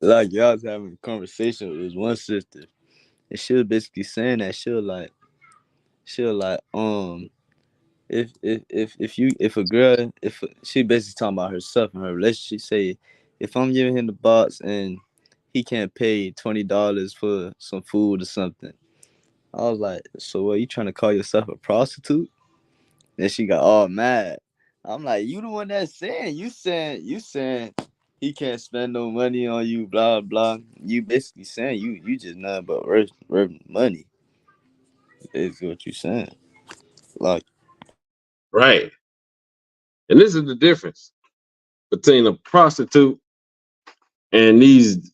like y'all was having a conversation with this one sister, and she was basically saying that she was like, if a girl, if she basically talking about herself and her relationship, she say, if I'm giving him the box and he can't pay $20 for some food or something, I was like, so what, you trying to call yourself a prostitute? Then she got all mad. I'm like, you the one that's saying, you saying he can't spend no money on you, blah blah. You basically saying you just nothing but worth money. Is what you saying. Like, Right. And this is the difference between a prostitute and these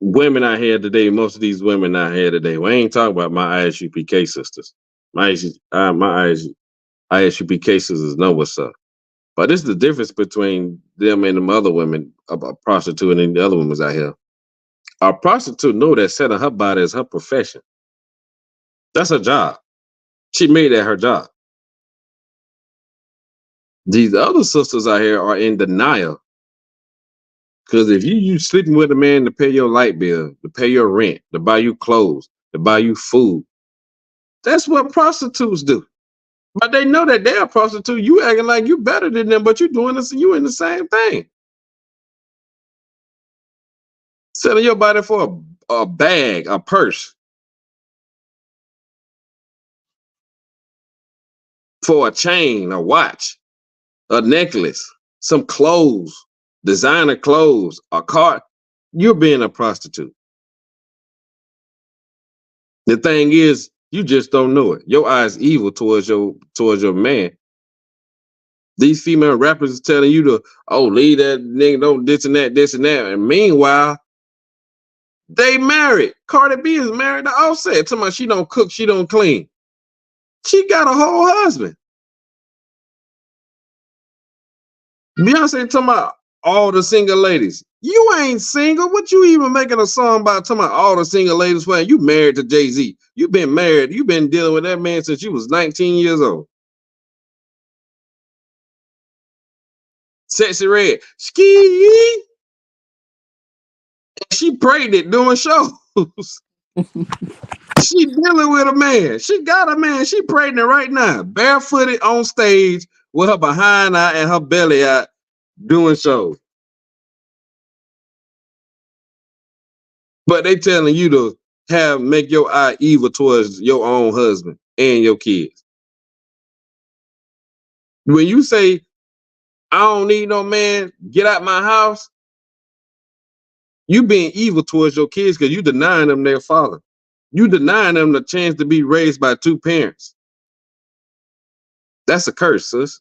women out here today. Most of these women out here today. We ain't talking about my ISUPK sisters. My ISUPK sisters know what's up. But this is the difference between them and them other women, a prostitute and the other women's out here. A prostitute know that setting her body is her profession. That's her job. She made that her job. These other sisters out here are in denial. Because if you sleeping with a man to pay your light bill, to pay your rent, to buy you clothes, to buy you food, that's what prostitutes do. But they know that they're a prostitute. You acting like you better than them, but you doing this and you in the same thing. Selling your body for a bag, a purse, for a chain, a watch, a necklace, some clothes, designer clothes, a car. You're being a prostitute. The thing is, you just don't know it. Your eye's evil towards your man. These female rappers is telling you to, oh, leave that nigga, don't this and that. And meanwhile, they married. Cardi B is married to Offset. Talking about she don't cook, she don't clean. She got a whole husband. Beyonce talking about all the single ladies. You ain't single. What you even making a song about talking about all the single ladies for? You married to Jay-Z. You been married. You been dealing with that man since you was 19 years old. Sexy Red. Ski. She prayed it doing shows. She dealing with a man. She got a man. She pregnant right now. Barefooted on stage with her behind out and her belly out doing shows. But they telling you to make your eye evil towards your own husband and your kids. When you say, I don't need no man, get out my house, you being evil towards your kids because you denying them their father. You denying them the chance to be raised by two parents. That's a curse, sis.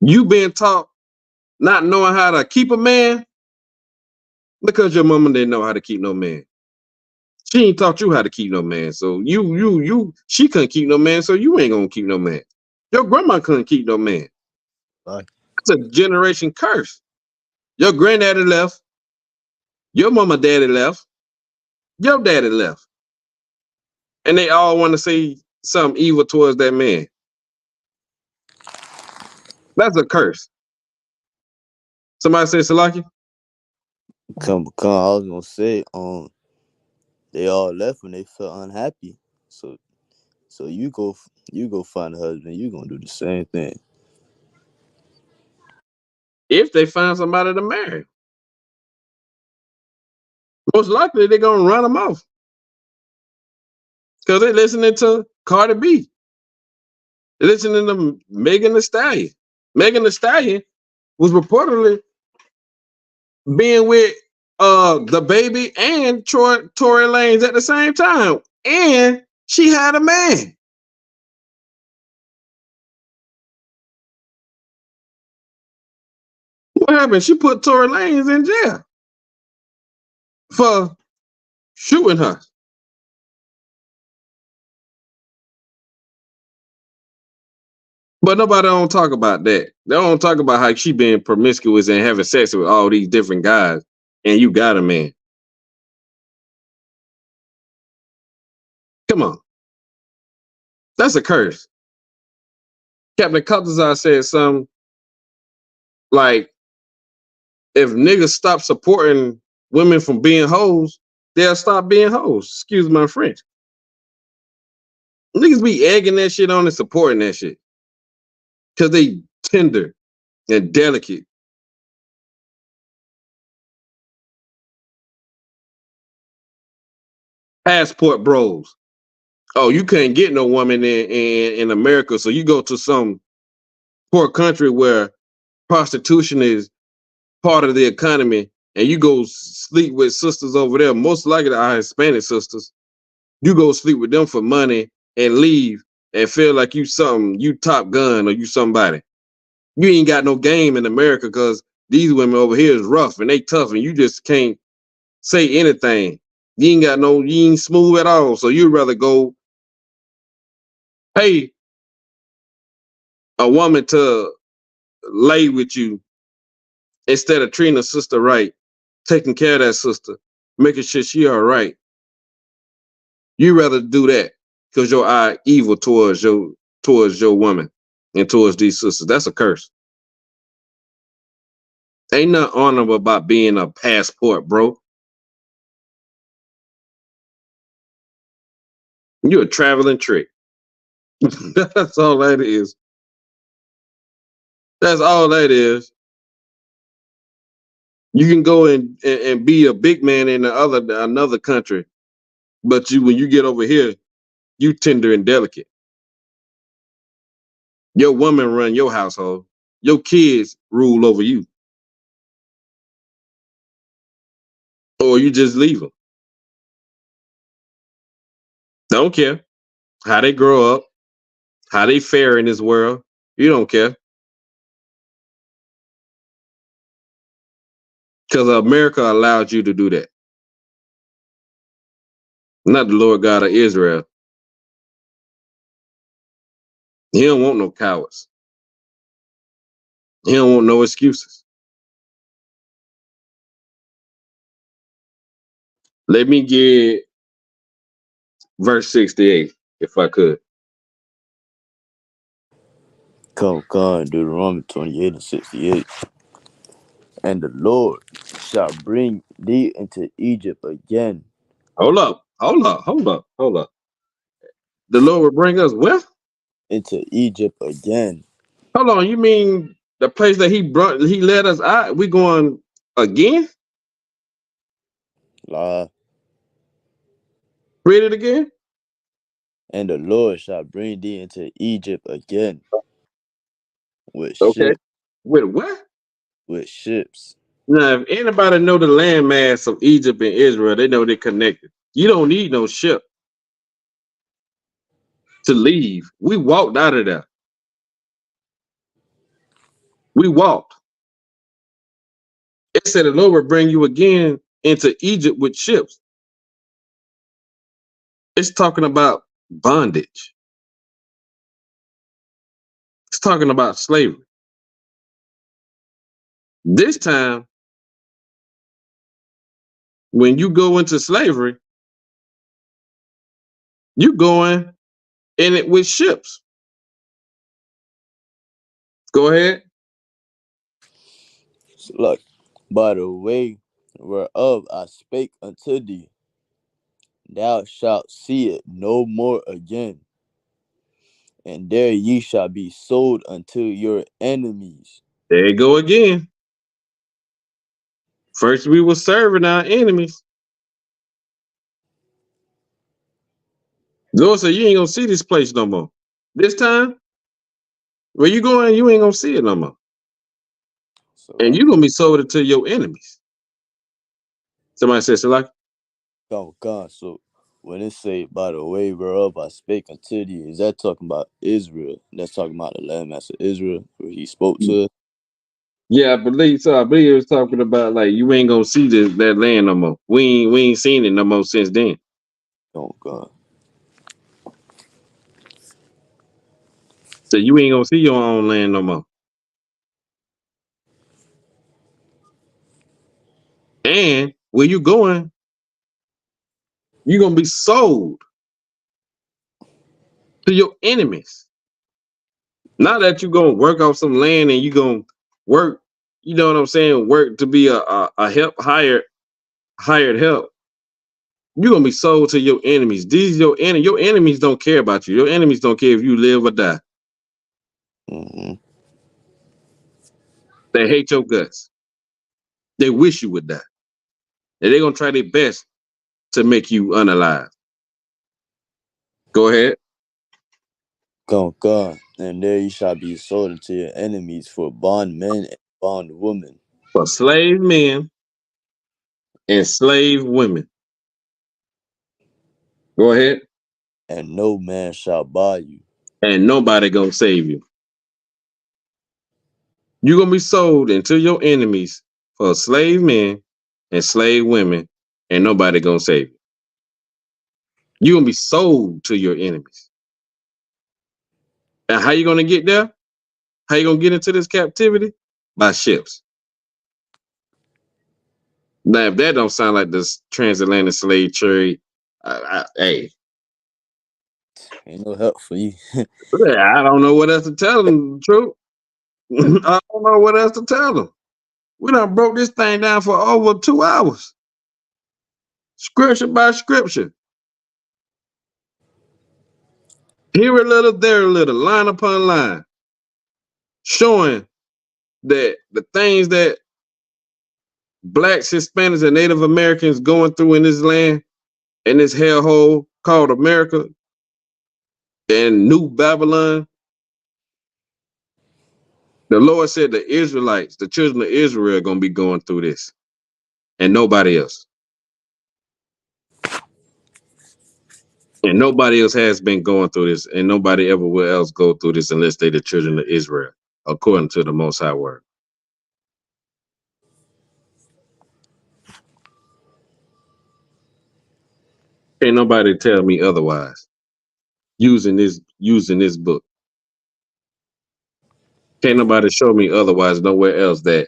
You being taught not knowing how to keep a man because your mama didn't know how to keep no man. She ain't taught you how to keep no man. So she couldn't keep no man, so you ain't gonna keep no man. Your grandma couldn't keep no man. like, That's a generation curse. Your granddaddy left, your mama daddy left, your daddy left. And they all want to say something evil towards that man. That's a curse. Somebody say Salaki? come. I was gonna say, they all left when they felt unhappy. So you go find a husband. You gonna do the same thing. If they find somebody to marry. Most likely they're gonna run them off. Because they're listening to Cardi B. They're listening to Megan Thee Stallion. Megan Thee Stallion was reportedly being with the baby and Tory Lanez at the same time. And She had a man. What happened? She put Tory Lanez in jail for shooting her. But nobody don't talk about that. They don't talk about how she being promiscuous and having sex with all these different guys, and you got a man. Come on. That's a curse. Captain Cutzar said something like, if niggas stop supporting women from being hoes, they'll stop being hoes. Excuse my French. Niggas be egging that shit on and supporting that shit. Because they tender and delicate. Passport bros. Oh, you can't get no woman in America, so you go to some poor country where prostitution is part of the economy, and you go sleep with sisters over there, most likely our Hispanic sisters. You go sleep with them for money and leave and feel like you something, you Top Gun or you somebody. You ain't got no game in America because these women over here is rough and they tough and you just can't say anything. You ain't smooth at all. So you'd rather go pay a woman to lay with you instead of treating a sister right, taking care of that sister, making sure she all right. You rather do that because your eye evil towards your woman and towards these sisters. That's a curse. Ain't nothing honorable about being a passport, bro. You're a traveling trick. That's all that is. That's all that is. You can go and be a big man in another country, but when you get over here, you tender and delicate. Your woman run your household. Your kids rule over you. Or you just leave them. Don't care how they grow up, how they fare in this world. You don't care. Because America allowed you to do that. Not the Lord God of Israel. He don't want no cowards. He don't want no excuses. Let me get verse 68, if I could. Come, Deuteronomy 28 and 68. And the Lord shall bring thee into Egypt again. Hold up. The Lord will bring us where? Into Egypt again. Hold on. You mean the place that he led us out? We going again? La. Read it again? And the Lord shall bring thee into Egypt again. With Okay. ships. With what? With ships. Now, if anybody know the landmass of Egypt and Israel, they know they're connected. You don't need no ship to leave. We walked out of there. We walked. It said the Lord will bring you again into Egypt with ships. It's talking about bondage. It's talking about slavery. This time, when you go into slavery, you going in it with ships. Go ahead. So look, by the way whereof I spake unto thee, thou shalt see it no more again. And there ye shall be sold unto your enemies. There you go again. First, we were serving our enemies. Lord said, you ain't gonna see this place no more. This time, where you going, you ain't gonna see it no more. So And you're gonna be sold it to your enemies. Somebody said, Salaki? gone. So when it say, by the way whereof I spake unto thee, is that talking about Israel? That's talking about the landmaster Israel, where he spoke to us? Yeah, I believe so. I believe it was talking about like you ain't gonna see that land no more. We ain't seen it no more since then. Oh, God. So you ain't gonna see your own land no more. And where you going, you're gonna be sold to your enemies. Not that you're gonna work off some land and you're gonna work, you know what I'm saying, work to be a help hired help. You're gonna be sold to your enemies. These your enemies don't care about you. Your enemies don't care if you live or die. Mm-hmm. They hate your guts. They wish you would die. And they're gonna try their best to make you unalive. Go ahead. Oh, God. And there you shall be sold unto your enemies for bondmen and bondwomen, For slave men and slave women. Go ahead. and no man shall buy you. And nobody gonna save you. You're gonna be sold into your enemies for slave men and slave women, and nobody gonna save you. You're gonna be sold to your enemies. And how you gonna get there? How you gonna get into this captivity? By ships. Now, if that don't sound like this transatlantic slave trade, hey, Ain't no help for you. I don't know what else to tell them. True, I don't know what else to tell them. We done broke this thing down for over 2 hours, scripture by scripture. Here a little, there a little, line upon line, showing that the things that blacks, Hispanics, and Native Americans going through in this land, in this hellhole called America and New Babylon, the Lord said the Israelites, the children of Israel, are going to be going through this and nobody else. And nobody else has been going through this, and nobody ever will else go through this unless they the children of Israel, according to the Most High Word. Ain't nobody tell me otherwise. Using this book. Can't nobody show me otherwise nowhere else that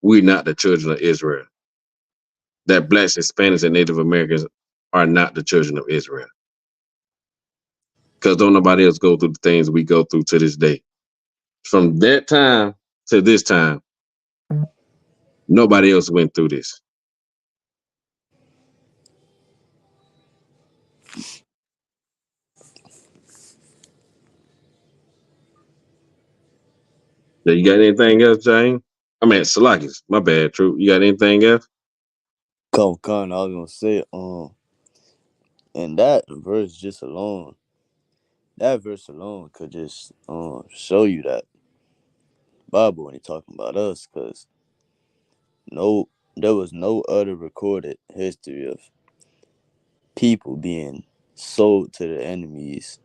we're not the children of Israel. That blacks, Hispanics, and Native Americans are not the children of Israel. Because don't nobody else go through the things we go through to this day. From that time to this time, nobody else went through this. Now, you got anything else, Jane? I mean, Salakis, my bad, True. You got anything else? Con, I was gonna say, and that verse alone could just show you that Bible when he talking about us, because no, there was no other recorded history of people being sold to their enemies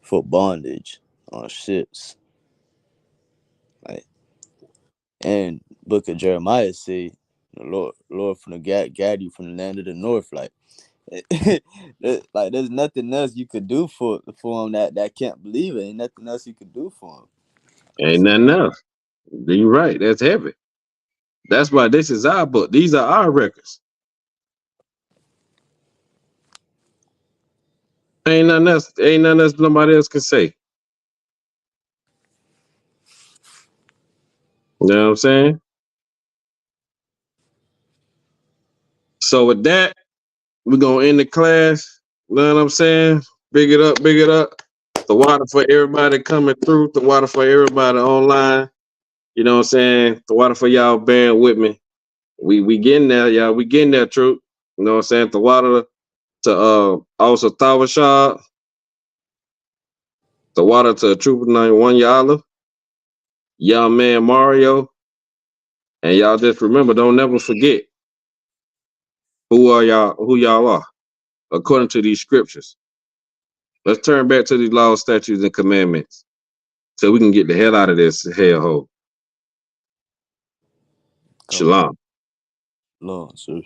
for bondage on ships. Like, and Book of Jeremiah say, the Lord from the gather you from the land of the north. Like, like there's nothing else you could do for him that can't believe it. Ain't nothing else you could do for him. Ain't nothing else. You're right. That's heavy. That's why this is our book. These are our records. Ain't nothing else. Ain't nothing else nobody else can say. You know what I'm saying? So with that, we're gonna end the class. You know what I'm saying? Big it up, big it up. The water for everybody coming through, the water for everybody online. You know what I'm saying? The water for y'all bearing with me. We getting there, y'all. We getting there, truth. You know what I'm saying? The water to also Tawashad, the water to Trooper 91 Yala, y'all man Mario, and y'all just remember, don't never forget who y'all are. according to these scriptures. Let's turn back to these laws, statutes, and commandments so we can get the hell out of this hellhole. Come on. Shalom. Lord, sir.